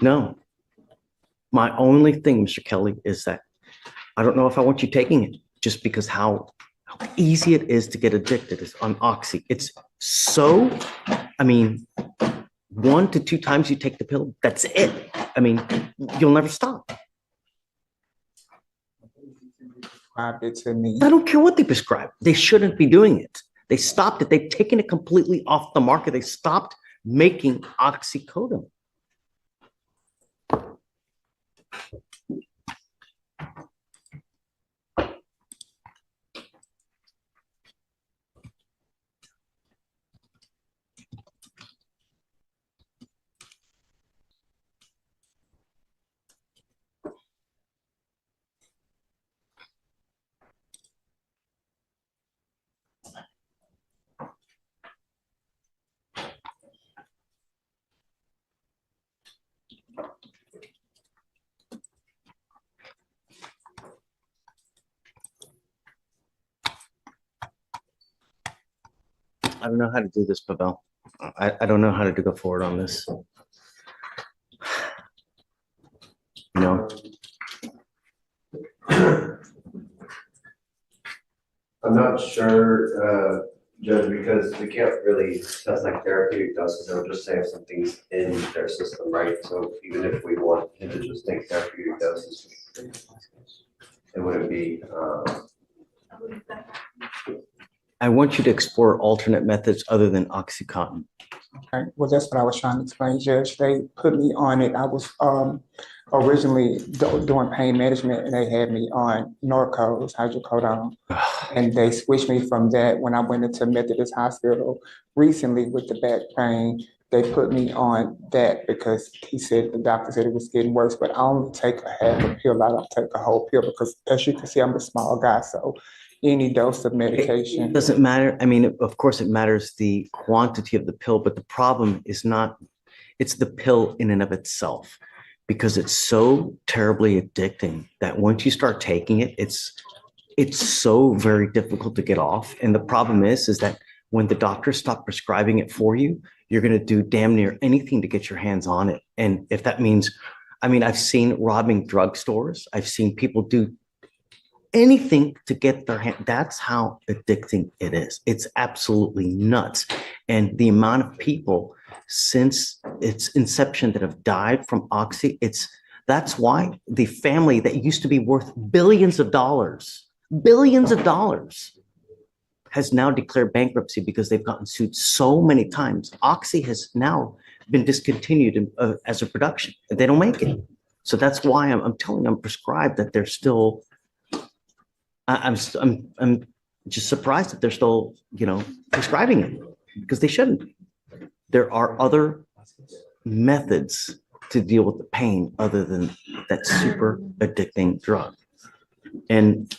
No. My only thing, Mr. Kelly, is that I don't know if I want you taking it just because how easy it is to get addicted is on Oxy. It's so, I mean, 1 to 2 times you take the pill, that's it. I mean, you'll never stop. Prescribed it to me. I don't care what they prescribe. They shouldn't be doing it. They stopped it. They've taken it completely off the market. They stopped making oxycodone. I don't know how to do this, Pavel. I don't know how to go forward on this. No. I'm not sure, Judge, because we can't really test like therapeutic doses. They'll just say if something's in their system, right? So even if we want him to just take therapeutic doses, it wouldn't be. I want you to explore alternate methods other than Oxycontin. Right. Well, that's what I was trying to explain, Judge. They put me on it. I was originally doing pain management, and they had me on Norcos, hydrocodone, and they switched me from that when I went into Methodist Hospital recently with the back pain. They put me on that because the doctor said it was getting worse, but I only take a half a pill. I don't take a whole pill because, as you can see, I'm a small guy, so any dose of medication. It doesn't matter. I mean, of course it matters the quantity of the pill, but the problem is not, it's the pill in and of itself, because it's so terribly addicting that once you start taking it, it's so very difficult to get off. And the problem is that when the doctors stop prescribing it for you, you're going to do damn near anything to get your hands on it. And if that means, I mean, I've seen robbing drugstores. I've seen people do anything to get their hand. That's how addicting it is. It's absolutely nuts. And the amount of people since its inception that have died from oxy, that's why the family that used to be worth billions of dollars, has now declared bankruptcy because they've gotten sued so many times. Oxy has now been discontinued as a production. They don't make it. So that's why I'm telling them prescribed that they're still, I'm just surprised that they're still, prescribing it, because they shouldn't. There are other methods to deal with the pain other than that super addicting drug. And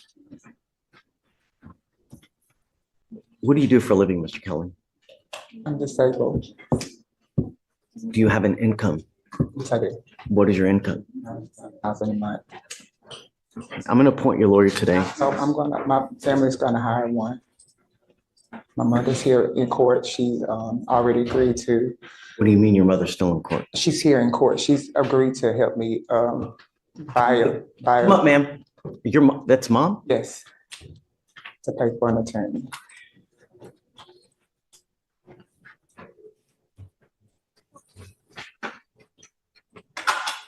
what do you do for a living, Mr. Kelly? I'm disabled. Do you have an income? Yes, I do. What is your income? $1,000 a month. I'm going to appoint your lawyer today. So my family's gonna hire one. My mother's here in court. She's already agreed to. What do you mean your mother's still in court? She's here in court. She's agreed to help me buy a. Come up, ma'am. That's mom? Yes. To pay for an attorney.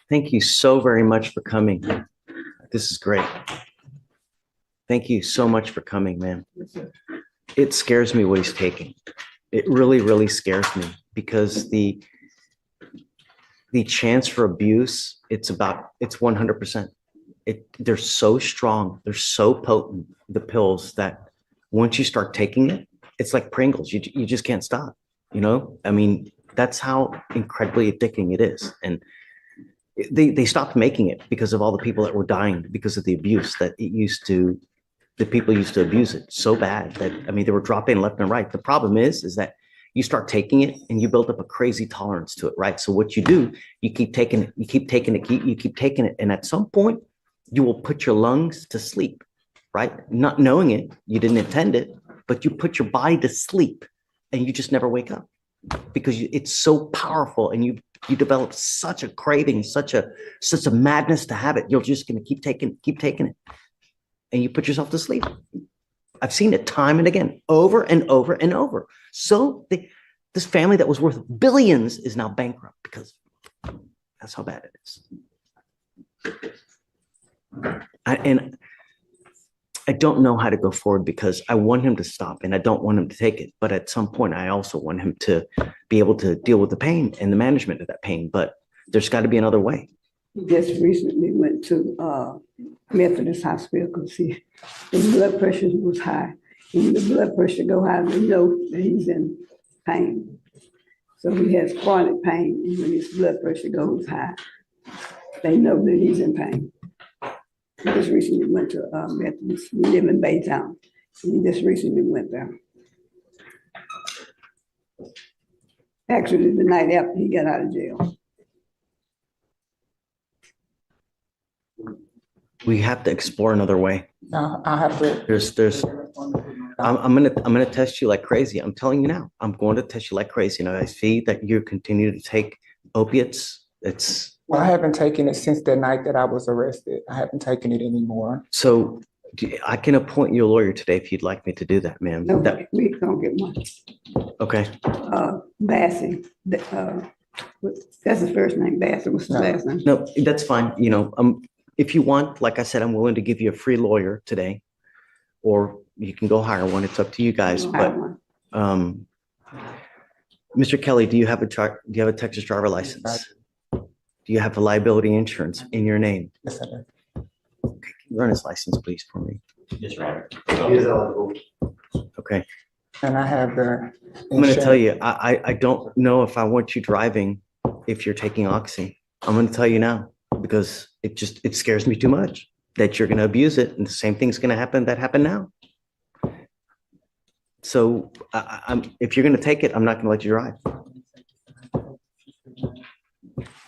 Thank you so very much for coming. This is great. Thank you so much for coming, man. It scares me what he's taking. It really, really scares me, because the chance for abuse, it's 100%. They're so strong. They're so potent, the pills, that once you start taking it, it's like Pringles. You just can't stop, I mean, that's how incredibly addicting it is. And they stopped making it because of all the people that were dying because of the abuse that the people used to abuse it so bad that, I mean, they were dropping left and right. The problem is that you start taking it and you build up a crazy tolerance to it, right? So what you do, you keep taking it, you keep taking it. And at some point you will put your lungs to sleep, right? Not knowing it, you didn't intend it, but you put your body to sleep and you just never wake up, because it's so powerful, and you develop such a craving, such a madness to have it. You're just going to keep taking it, and you put yourself to sleep. I've seen it time and again, over and over and over. So this family that was worth billions is now bankrupt because that's how bad it is. I don't know how to go forward, because I want him to stop and I don't want him to take it. But at some point, I also want him to be able to deal with the pain and the management of that pain. But there's got to be another way. He just recently went to Methodist Hospital because his blood pressure was high. And when the blood pressure go high, they know that he's in pain. So he has chronic pain, and when his blood pressure goes high, they know that he's in pain. He just recently went to Methodist. We live in Baytown. He just recently went there. Actually, the night after he got out of jail. We have to explore another way. I have to. I'm gonna test you like crazy. I'm telling you now. I'm going to test you like crazy. I see that you continue to take opiates. Well, I haven't taken it since the night that I was arrested. I haven't taken it anymore. So I can appoint you a lawyer today if you'd like me to do that, ma'am. No, we don't get one. Okay. Bassey. That's his first name, Bassey. What's his last name? No, that's fine. If you want, like I said, I'm willing to give you a free lawyer today, or you can go hire one. It's up to you guys. But Mr. Kelly, do you have a Texas driver license? Do you have a liability insurance in your name? Yes, I do. Can you run his license, please, for me? Yes, Your He is eligible. Okay. And I have the. I'm going to tell insurance. you, I don't know if I want you driving if you're taking Oxy. I'm going to tell you now because it scares me too much that you're going to abuse it and the same thing's going to happen that happened now. So if you're going to take it, I'm not going to let you drive.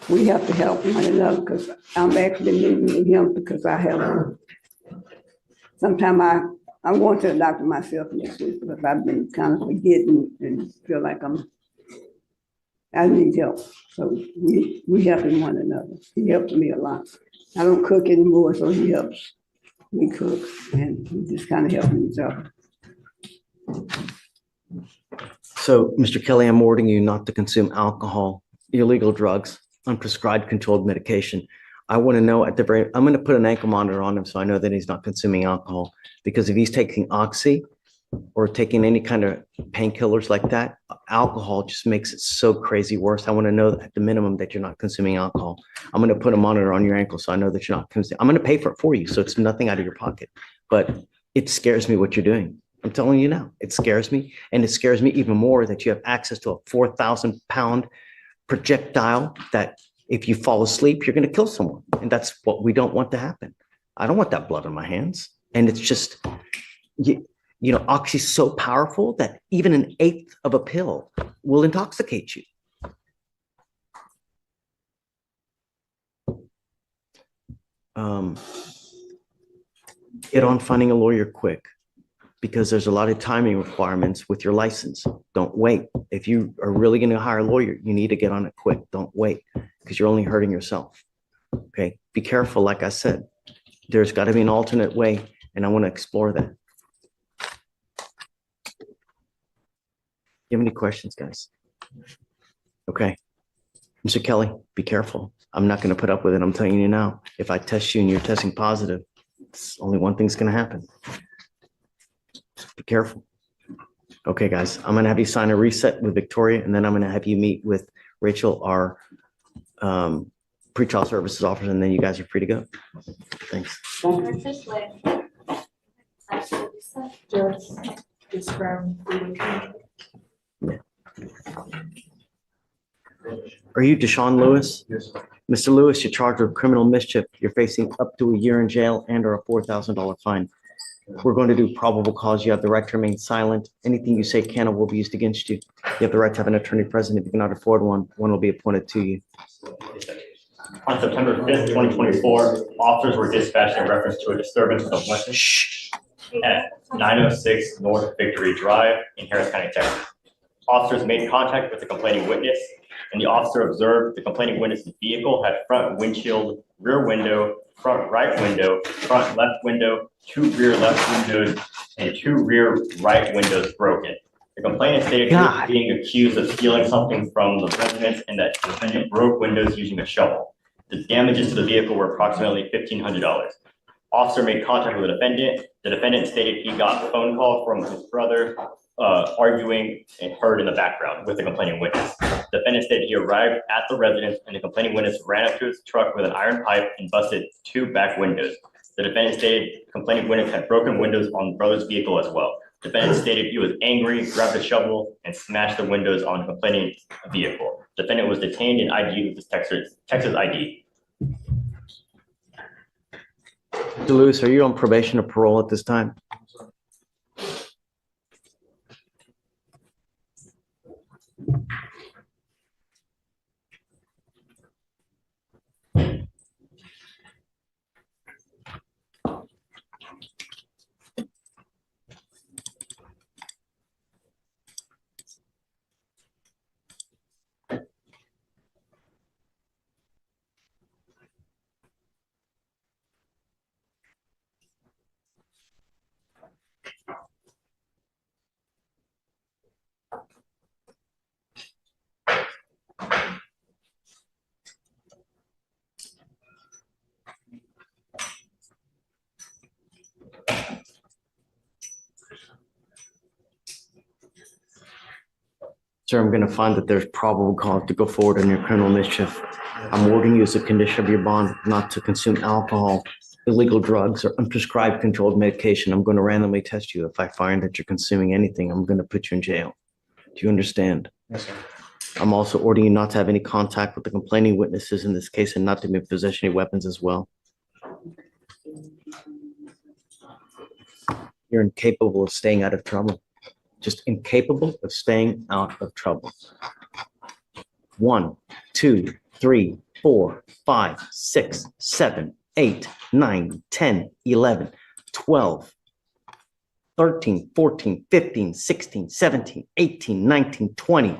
We have to help one another because I'm actually living with him because I help him. Sometimes I want to the doctor myself next week because I've been kind of forgetting and feel like I need help. So we helping one another. He helps me a lot. I don't cook anymore, so he helps me cook and we just kind of helping each other. So, Mr. Kelly, I'm ordering you not to consume alcohol, illegal drugs, unprescribed controlled medication. I want to know I'm going to put an ankle monitor on him so I know that he's not consuming alcohol. Because if he's taking Oxy or taking any kind of painkillers like that, alcohol just makes it so crazy worse. I want to know at the minimum that you're not consuming alcohol. I'm going to put a monitor on your ankle so I know that you're not consuming. I'm going to pay for it for you, so it's nothing out of your pocket. But it scares me what you're doing. I'm telling you now, it scares me. And it scares me even more that you have access to a 4,000-pound projectile that if you fall asleep, you're going to kill someone. And that's what we don't want to happen. I don't want that blood on my hands. And it's just, you know, Oxy's so powerful that even an eighth of a pill will intoxicate you. Get on finding a lawyer quick because there's a lot of timing requirements with your license. Don't wait. If you are really going to hire a lawyer, you need to get on it quick. Don't wait because you're only hurting yourself. Okay. Be careful. Like I said, there's got to be an alternate way, and I want to explore that. You have any questions, guys? Okay. Mr. Kelly, be careful. I'm not going to put up with it. I'm telling you now. If I test you and you're testing positive, it's only one thing's going to happen. Be careful. Okay, guys, I'm going to have you sign a reset with Victoria, and then I'm going to have you meet with Rachel, our pretrial services officer, and then you guys are free to go. Thanks. Are you Deshaun Lewis? Yes. Mr. Lewis, you're charged with criminal mischief. You're facing up to a year in jail and or a $4,000 fine. We're going to do probable cause. You have the right to remain silent. Anything you say can or will be used against you. You have the right to have an attorney present. If you cannot afford one, one will be appointed to you. On September 5th, 2024, officers were dispatched in reference to a disturbance of weapons at 906 North Victory Drive in Harris County, Texas. Officers made contact with the complaining witness, and the officer observed the complaining witness's vehicle had front windshield, rear window, front right window, front left window, two rear left windows, and two rear right windows broken. The complainant stated he was being accused of stealing something from the residence and that the defendant broke windows using a shovel. The damages to the vehicle were approximately $1,500. Officer made contact with the defendant. The defendant stated he got a phone call from his brother arguing and heard in the background with the complaining witness. The defendant stated he arrived at the residence and the complaining witness ran up to his truck with an iron pipe and busted two back windows. The defendant stated the complaining witness had broken windows on the brother's vehicle as well. The defendant stated he was angry, grabbed a shovel, and smashed the windows on the complainant's vehicle. The defendant was detained and ID'd with his Texas ID. Mr. Lewis, are you on probation or parole at this time? Sir, I'm gonna find that there's probable cause to go forward on your criminal mischief. I'm ordering you as a condition of your bond not to consume alcohol, illegal drugs, or unprescribed controlled medication. I'm gonna randomly test you. If I find that you're consuming anything, I'm gonna put you in jail. Do you understand? Yes, sir. I'm also ordering you not to have any contact with the complaining witnesses in this case and not to be in possession of weapons as well. You're incapable of staying out of trouble. Just incapable of staying out of trouble. 1, 2, 3, 4, 5, 6, 7, 8, 9, 10, 11, 12, 13, 14, 15, 16, 17, 18, 19, 20,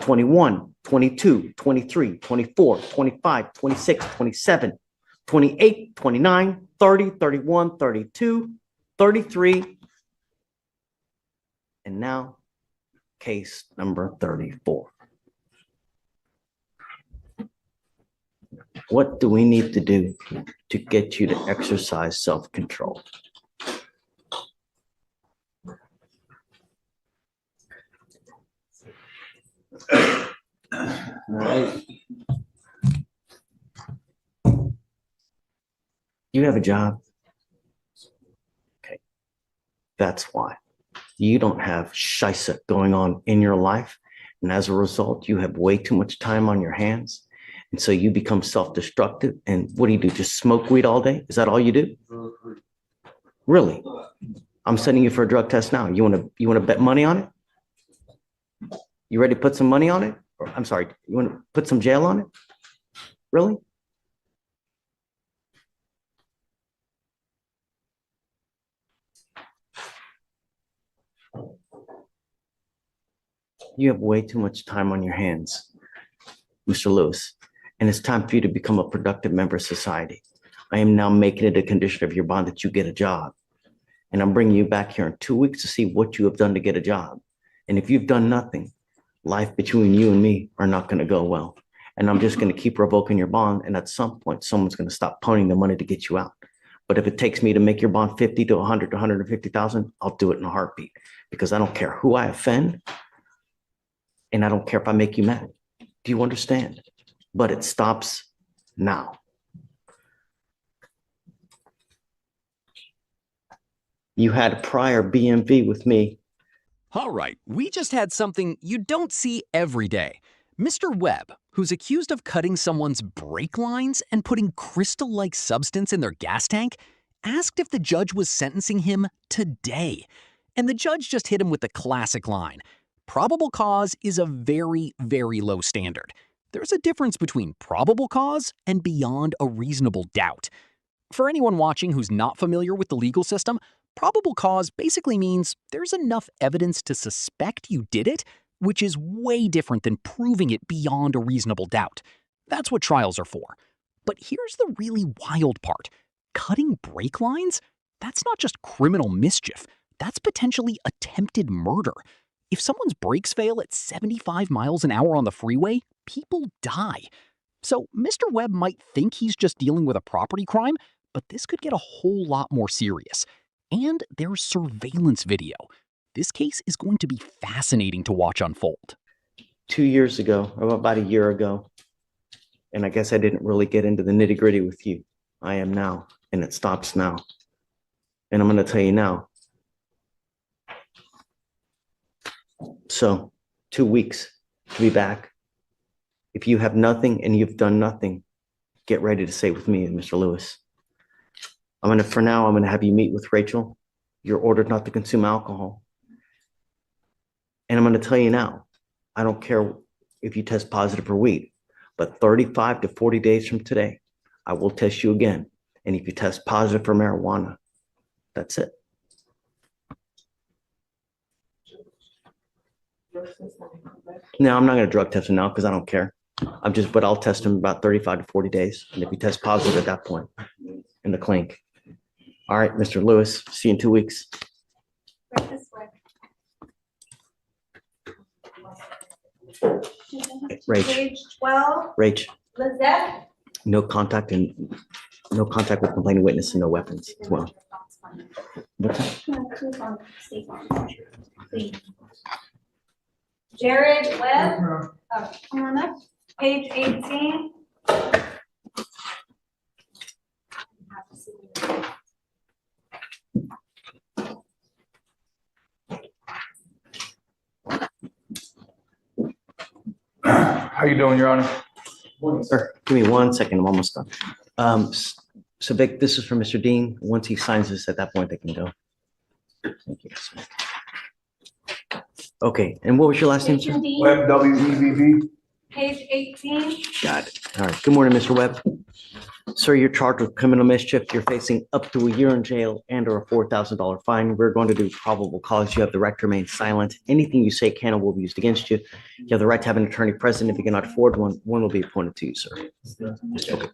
21, 22, 23, 24, 25, 26, 27, 28, 29, 30, 31, 32, 33, and now case number 34. What do we need to do to get you to exercise self-control? All right. You have a job? Okay. That's why. You don't have shisa going on in your life. And as a result, you have way too much time on your hands. And so you become self-destructive. And what do? Just smoke weed all day? Is that all you do? Really? I'm sending you for a drug test now. You want to bet money on it? You ready to put some money on it? Or, I'm sorry, you want to put some jail on it? Really? You have way too much time on your hands, Mr. Lewis, and it's time for you to become a productive member of society. I am now making it a condition of your bond that you get a job. And I'm bringing you back here in 2 weeks to see what you have done to get a job. And if you've done nothing, life between you and me are not going to go well. And I'm just going to keep revoking your bond. And at some point, someone's going to stop ponying the money to get you out. But if it takes me to make your bond 50 to 100 to 150,000, I'll do it in a heartbeat because I don't care who I offend. And I don't care if I make you mad. Do you understand? But it stops now. You had a prior BMV with me. All right, we just had something you don't see every day. Mr. Webb, who's accused of cutting someone's brake lines and putting crystal-like substance in their gas tank, asked if the judge was sentencing him today. And the judge just hit him with the classic line. Probable cause is a very, very low standard. There's a difference between probable cause and beyond a reasonable doubt. For anyone watching who's not familiar with the legal system, probable cause basically means there's enough evidence to suspect you did it, which is way different than proving it beyond a reasonable doubt. That's what trials are for. But here's the really wild part. Cutting brake lines? That's not just criminal mischief. That's potentially attempted murder. If someone's brakes fail at 75 miles an hour on the freeway, people die. So Mr. Webb might think he's just dealing with a property crime, but this could get a whole lot more serious. And there's surveillance video. This case is going to be fascinating to watch unfold. 2 years ago, or about a year ago, and I guess I didn't really get into the nitty-gritty with you. I am now, and it stops now. And I'm going to tell you now. So 2 weeks to be back. If you have nothing and you've done nothing, get ready to say with me and Mr. Lewis. For now, I'm going to have you meet with Rachel. You're ordered not to consume alcohol. And I'm going to tell you now, I don't care if you test positive for weed, but 35 to 40 days from today, I will test you again. And if you test positive for marijuana, that's it. No, I'm not going to drug test him now because I don't care. But I'll test him about 35 to 40 days. And if he tests positive at that point in the clink. All right, Mr. Lewis, see you in 2 weeks. Right this way. Rach. Page 12. Rach, Lizette. no contact with complaining witness and no weapons as well. What's that? Jared Webb, come on up, page 18. How you doing, Your Honor? Sir, give me 1 second. I'm almost done. So Vic, this is for Mr. Dean. Once he signs this, at that point, they can go. Thank you. Okay, and what was your last name, sir? Webb, W-E-B-B. Page 18. Got it. All right. Good morning, Mr. Webb. Sir, you're charged with criminal mischief. You're facing up to a year in jail and or a $4,000 fine. We're going to do probable cause. You have the right to remain silent. Anything you say can or will be used against you. You have the right to have an attorney present. If you cannot afford one, one will be appointed to you, sir. Okay.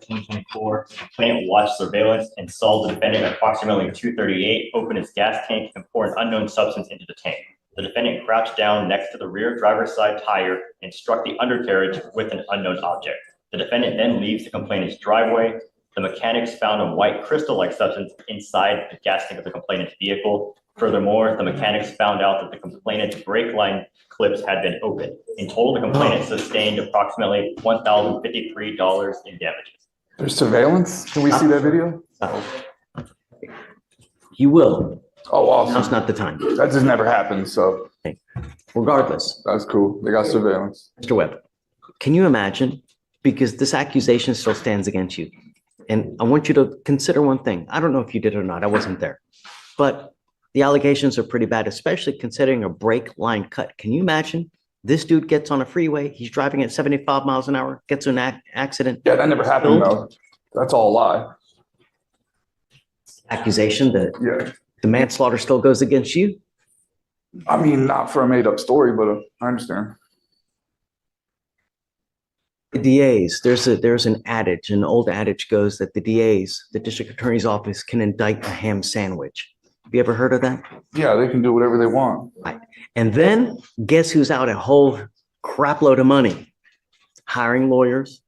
2024, complainant watched surveillance and saw the defendant at approximately 2:38 open his gas tank and pour an unknown substance into the tank. The defendant crouched down next to the rear driver's side tire and struck the undercarriage with an unknown object. The defendant then leaves the complainant's driveway. The mechanics found a white crystal-like substance inside the gas tank of the complainant's vehicle. Furthermore, the mechanics found out that the complainant's brake line clips had been opened. In total, the complainant sustained approximately $1,053 in damages. There's surveillance? Can we see that video? You will. Oh, awesome. Now's not the time. That just never happened, so. Okay. Regardless. That's cool. They got surveillance. Mr. Webb, can you imagine? Because this accusation still stands against you. And I want you to consider one thing. I don't know if you did or not. I wasn't there. But the allegations are pretty bad, especially considering a brake line cut. Can you imagine? This dude gets on a freeway. He's driving at 75 miles an hour, gets in an accident. Yeah, that never happened, though. That's all a lie. Accusation that the manslaughter still goes against you? I mean, not for a made-up story, but I understand. The DAs, there's an adage, an old adage goes that the DAs, the district attorney's office, can indict a ham sandwich. Have you ever heard of that? Yeah, they can do whatever they want. Right. And then guess who's out a whole crap load of money? Hiring lawyers,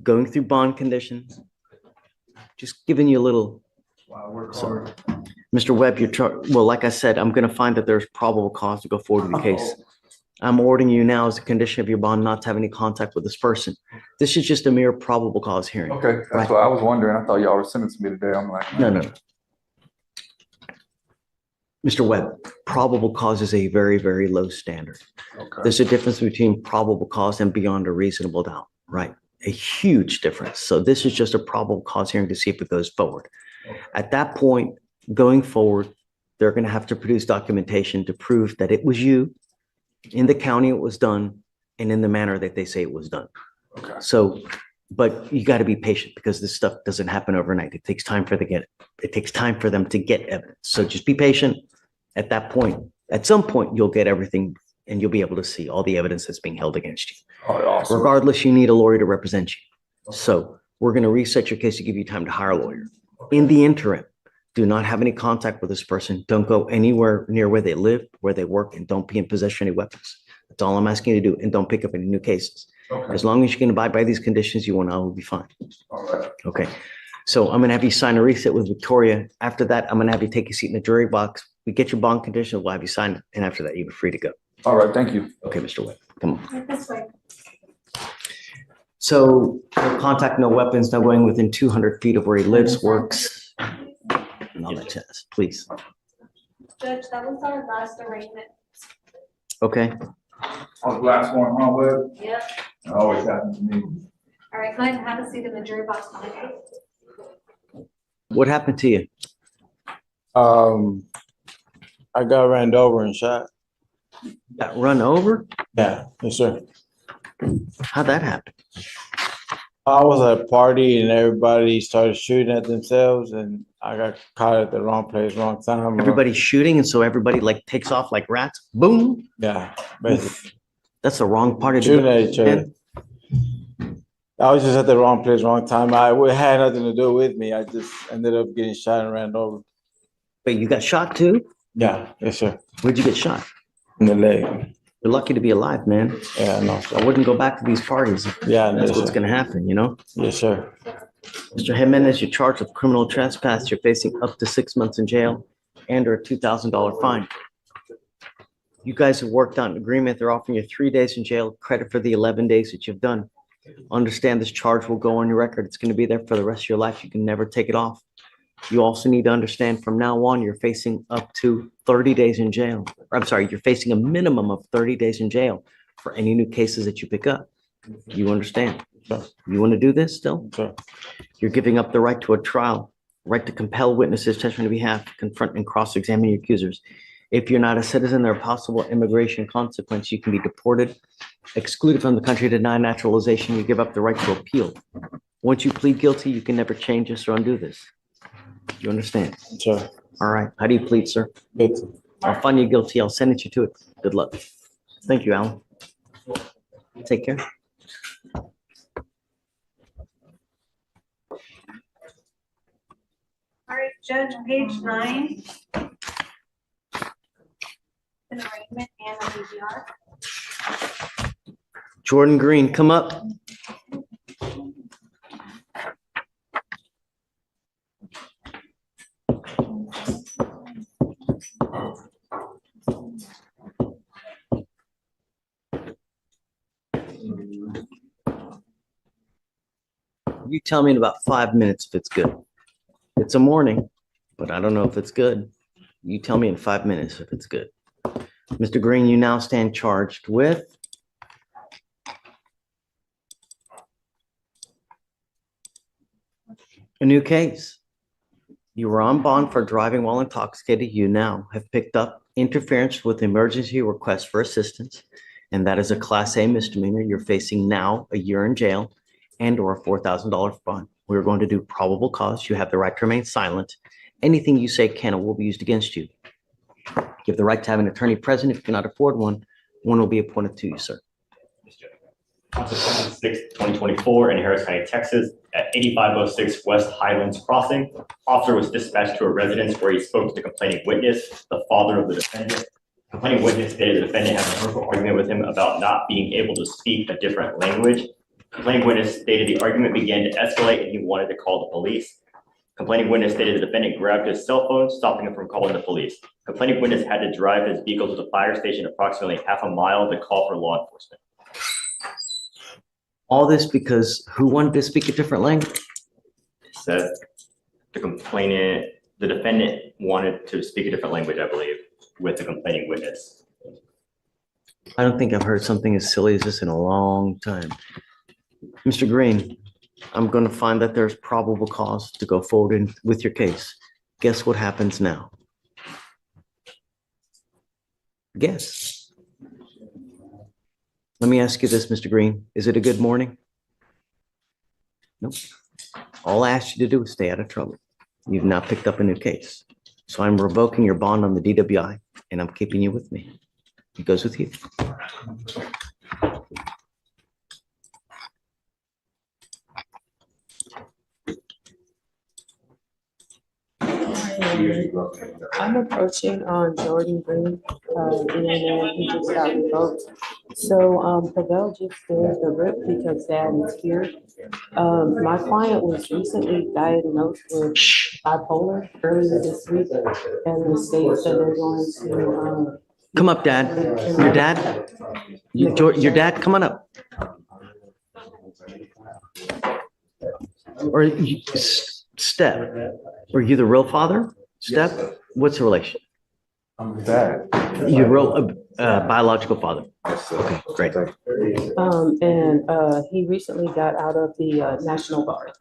going through bond conditions, just giving you a little. So, Mr. Webb, well, like I said, I'm going to find that there's probable cause to go forward with the case. I'm ordering you now as a condition of your bond not to have any contact with this person. This is just a mere probable cause hearing. Okay, that's what I was wondering. I thought y'all were sentencing me today. I'm like, no. Mr. Webb, probable cause is a very, very low standard. Okay. There's a difference between probable cause and beyond a reasonable doubt, right? A huge difference. So this is just a probable cause hearing to see if it goes forward. Okay. At that point, going forward, they're going to have to produce documentation to prove that it was you, in the county it was done, and in the manner that they say it was done. Okay. So, but you got to be patient because this stuff doesn't happen overnight. It takes time for them to get evidence. So just be patient. At that point, at some point, you'll get everything and you'll be able to see all the evidence that's being held against you. Oh, awesome. Regardless, you need a lawyer to represent you. Okay. So we're going to reset your case to give you time to hire a lawyer. Okay. In the interim, do not have any contact with this person. Don't go anywhere near where they live, where they work, and don't be in possession of any weapons. That's all I'm asking you to do. And don't pick up any new cases. Okay. As long as you can abide by these conditions, you and I will be fine. All right. Okay. So I'm going to have you sign a reset with Victoria. After that, I'm going to have you take a seat in the jury box. We get your bond condition. We'll have you sign it. And after that, you're free to go. All right. Thank you. Okay, Mr. Webb. Come on. This way. So no contact, no weapons, no going within 200 feet of where he lives, works, and all that jazz. Please. Judge, that was our last arraignment. Okay. On the last one, huh, Webb? Yep. It always happens to me. All right, go ahead and have a seat in the jury box. What happened to you? I got ran over and shot. Got run over? Yeah, yes, sir. How'd that happen? I was at a party and everybody started shooting at themselves and I got caught at the wrong place, wrong time. Everybody's shooting and so everybody like takes off like rats? Boom! Yeah, basically. That's the wrong part of shooting at each other. I was just at the wrong place, wrong time. It had nothing to do with me. I just ended up getting shot and ran over. Wait, you got shot too? Yeah, yes, sir. Where'd you get shot? In the leg. You're lucky to be alive, man. Yeah, no. I wouldn't go back to these parties. Yeah, that's what's going to happen, you know? Yes, sir. Mr. Jimenez, you're charged with criminal trespass. You're facing up to 6 months in jail and or a $2,000 fine. You guys have worked out an agreement. They're offering you 3 days in jail, credit for the 11 days that you've done. Understand this charge will go on your record. It's going to be there for the rest of your life. You can never take it off. You also need to understand from now on, you're facing up to 30 days in jail. Or, I'm sorry, you're facing a minimum of 30 days in jail for any new cases that you pick up. You understand? You want to do this still? Sure. You're giving up the right to a trial, right to compel witnesses, testify on behalf, confront and cross-examine your accusers. If you're not a citizen, there are possible immigration consequences. You can be deported, excluded from the country, denied naturalization. You give up the right to appeal. Once you plead guilty, you can never change this or undo this. You understand? Sure. All right. How do you plead, sir? Guilty. I'll find you guilty. I'll sentence you to it. Good luck. Thank you, Alan. Take care. All right, Judge, page 9. An arraignment and a DVR. Jordan Green, come up. You tell me in about 5 minutes if it's good. It's a morning, but I don't know if it's good. You tell me in 5 minutes if it's good. Mr. Green, you now stand charged with a new case. You were on bond for driving while intoxicated. You now have picked up interference with emergency request for assistance, and that is a Class A misdemeanor. You're facing now a year in jail and or a $4,000 fine. We're going to do probable cause. You have the right to remain silent. Anything you say can or will be used against you. You have the right to have an attorney present. If you cannot afford one, one will be appointed to you, sir. On September 6, 2024, in Harris County, Texas, at 8506 West Highlands Crossing, officer was dispatched to a residence where he spoke to the complaining witness, the father of the defendant. Complaining witness stated the defendant had a verbal argument with him about not being able to speak a different language. Complaining witness stated the argument began to escalate and he wanted to call the police. Complaining witness stated the defendant grabbed his cell phone, stopping him from calling the police. Complaining witness had to drive his vehicle to the fire station approximately half a mile to call for law enforcement. All this because who wanted to speak a different language? Said the defendant wanted to speak a different language, I believe, with the complaining witness. I don't think I've heard something as silly as this in a long time. Mr. Green, I'm going to find that there's probable cause to go forward with your case. Guess what happens now? Guess. Let me ask you this, Mr. Green. Is it a good morning? Nope. All I asked you to do is stay out of trouble. You've now picked up a new case. So I'm revoking your bond on the DWI and I'm keeping you with me. It goes with you. I'm approaching Jordan Green, and he just got revoked. So Pavel just did the rip because Dad is here. My client was recently diagnosed with bipolar earlier this week, and the state said they're going to come up, Dad. Your dad? Your dad, come on up. Or Step. Were you the real father? Step? Yes. What's the relation? I'm dad. You're real biological father. Okay, great. and he recently got out of the National Guard.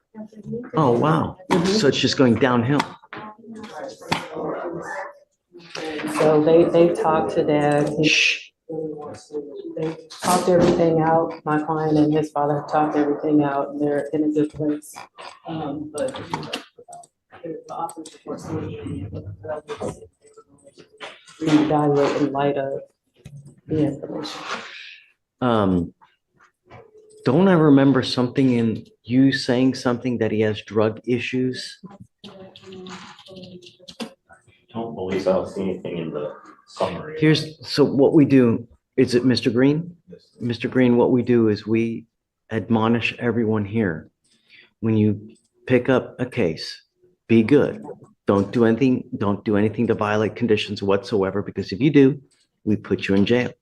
Oh, wow. So it's just going downhill. So they talked to Dad. They talked everything out. My client and his father talked everything out, and they're in a good place. But the office reports reevaluate in light of the information. Don't I remember something in you saying something that he has drug issues? Don't believe I'll see anything in the summary. So what we do, is it Mr. Green? Mr. Green, what we do is we admonish everyone here. When you pick up a case, be good. Don't do anything to violate conditions whatsoever, because if you do, we put you in jail,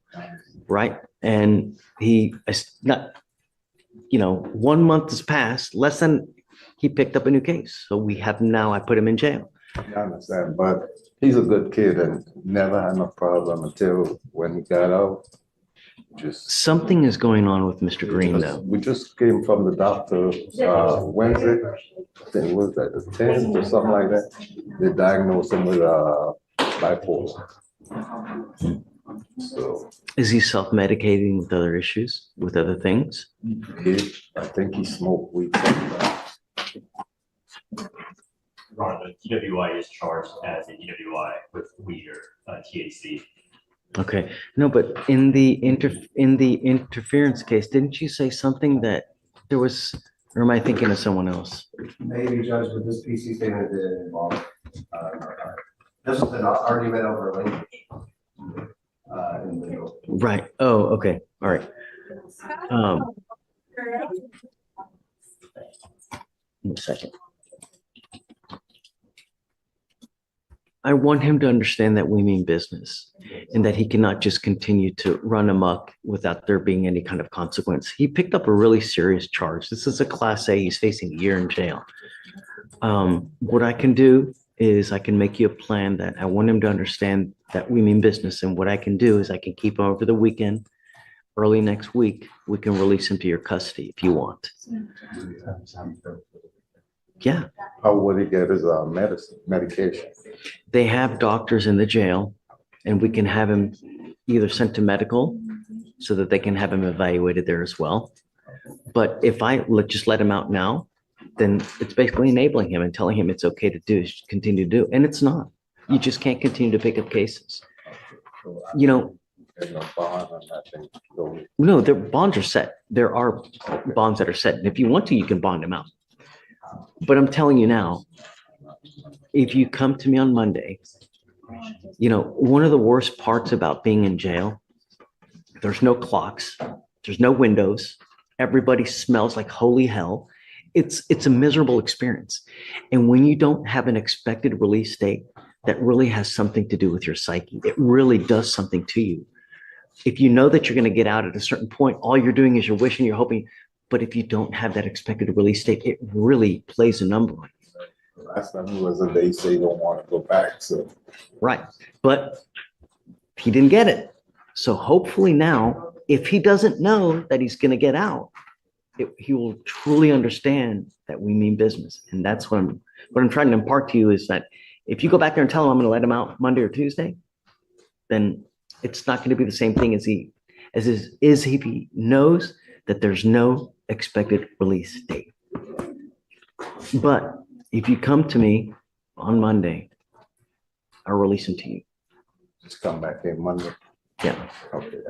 right? And it's not, 1 month has passed, less than, he picked up a new case. So I put him in jail. I understand, but he's a good kid and never had no problem until when he got out. Something is going on with Mr. Green, though. We just came from the doctor Wednesday. I think it was that the 10th or something like that. They diagnosed him with bipolar. So Is he self-medicating with other issues, with other things? I think he smoked weed. Ron, the DWI is charged as a DWI with weed or THC. Okay, no, but in the interference case, didn't you say something that there was, or am I thinking of someone else? Maybe, Judge, but this PC statement did involve, this was an argument over language. Right. Oh, okay. All right. One second. I want him to understand that we mean business and that he cannot just continue to run amok without there being any kind of consequence. He picked up a really serious charge. This is a Class A. He's facing a year in jail. What I can do is I can make you a plan that I want him to understand that we mean business. And what I can do is I can keep him over the weekend. Early next week, we can release him to your custody if you want. Yeah. How would he get his medication? They have doctors in the jail, and we can have him either sent to medical so that they can have him evaluated there as well. But if I just let him out now, then it's basically enabling him and telling him it's okay to continue to do. And it's not. You just can't continue to pick up cases. There's no bond on that thing. No, their bonds are set. There are bonds that are set. And if you want to, you can bond him out. But I'm telling you now, if you come to me on Monday, one of the worst parts about being in jail, there's no clocks, there's no windows, everybody smells like holy hell. It's a miserable experience. And when you don't have an expected release date, that really has something to do with your psyche. It really does something to you. If you know that you're going to get out at a certain point, all you're doing is you're wishing, you're hoping. But if you don't have that expected release date, it really plays a number on you. Last time it was they say don't want to go back. So right. But he didn't get it. So hopefully now, if he doesn't know that he's going to get out, he will truly understand that we mean business. And that's what I'm trying to impart to you is that if you go back there and tell him I'm going to let him out Monday or Tuesday, then it's not going to be the same thing as if he knows that there's no expected release date. But if you come to me on Monday, I'll release him to you. Just come back in Monday. Yeah. Okay.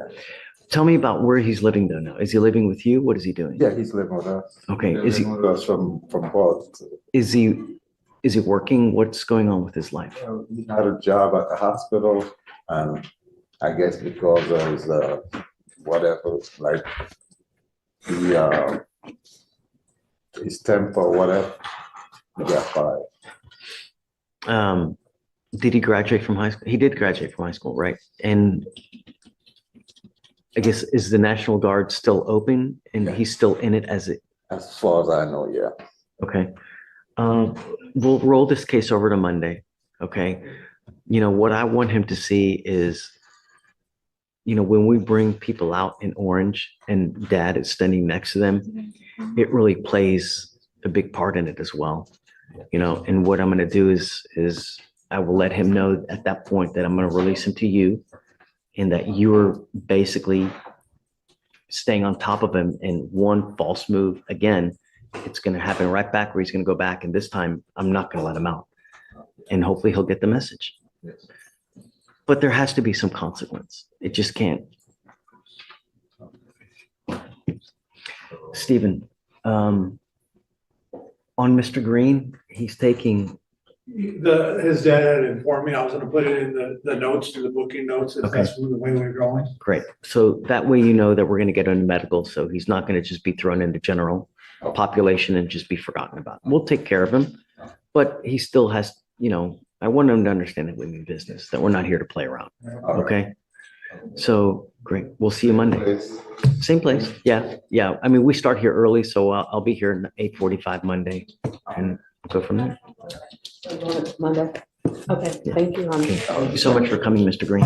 Tell me about where he's living though now. Is he living with you? What is he doing? Yeah, he's living with us. Okay. He's living with us from Boston. Is he working? What's going on with his life? He had a job at the hospital, and I guess because of his whatever, like his temper or whatever, he got fired. Did he graduate from high school? He did graduate from high school, right? And I guess, is the National Guard still open and he's still in it as far as I know, yeah. Okay. We'll roll this case over to Monday. Okay. What I want him to see is, when we bring people out in orange and dad is standing next to them, it really plays a big part in it as well. And what I'm going to do is I will let him know at that point that I'm going to release him to you and that you're basically staying on top of him. And one false move, again, it's going to happen right back where he's going to go back. And this time I'm not going to let him out. And hopefully he'll get the message. But there has to be some consequence. It just can't. Stephen, on Mr. Green, he's taking. His dad had informed me I was gonna put it in the notes, to the booking notes, if Okay. that's the way we're going. Great. So that way you know that we're going to get into medical. So he's not going to just be thrown into general population and just be forgotten about. We'll take care of him. But he still has, I want him to understand that we mean business, that we're not here to play around. Okay. So, great. We'll see you Monday. Same place. Yeah, yeah. I mean, we start here early, so I'll be here at 8:45 Monday and go from there. Monday. Okay, thank you, honey. Thank you so much for coming, Mr. Green.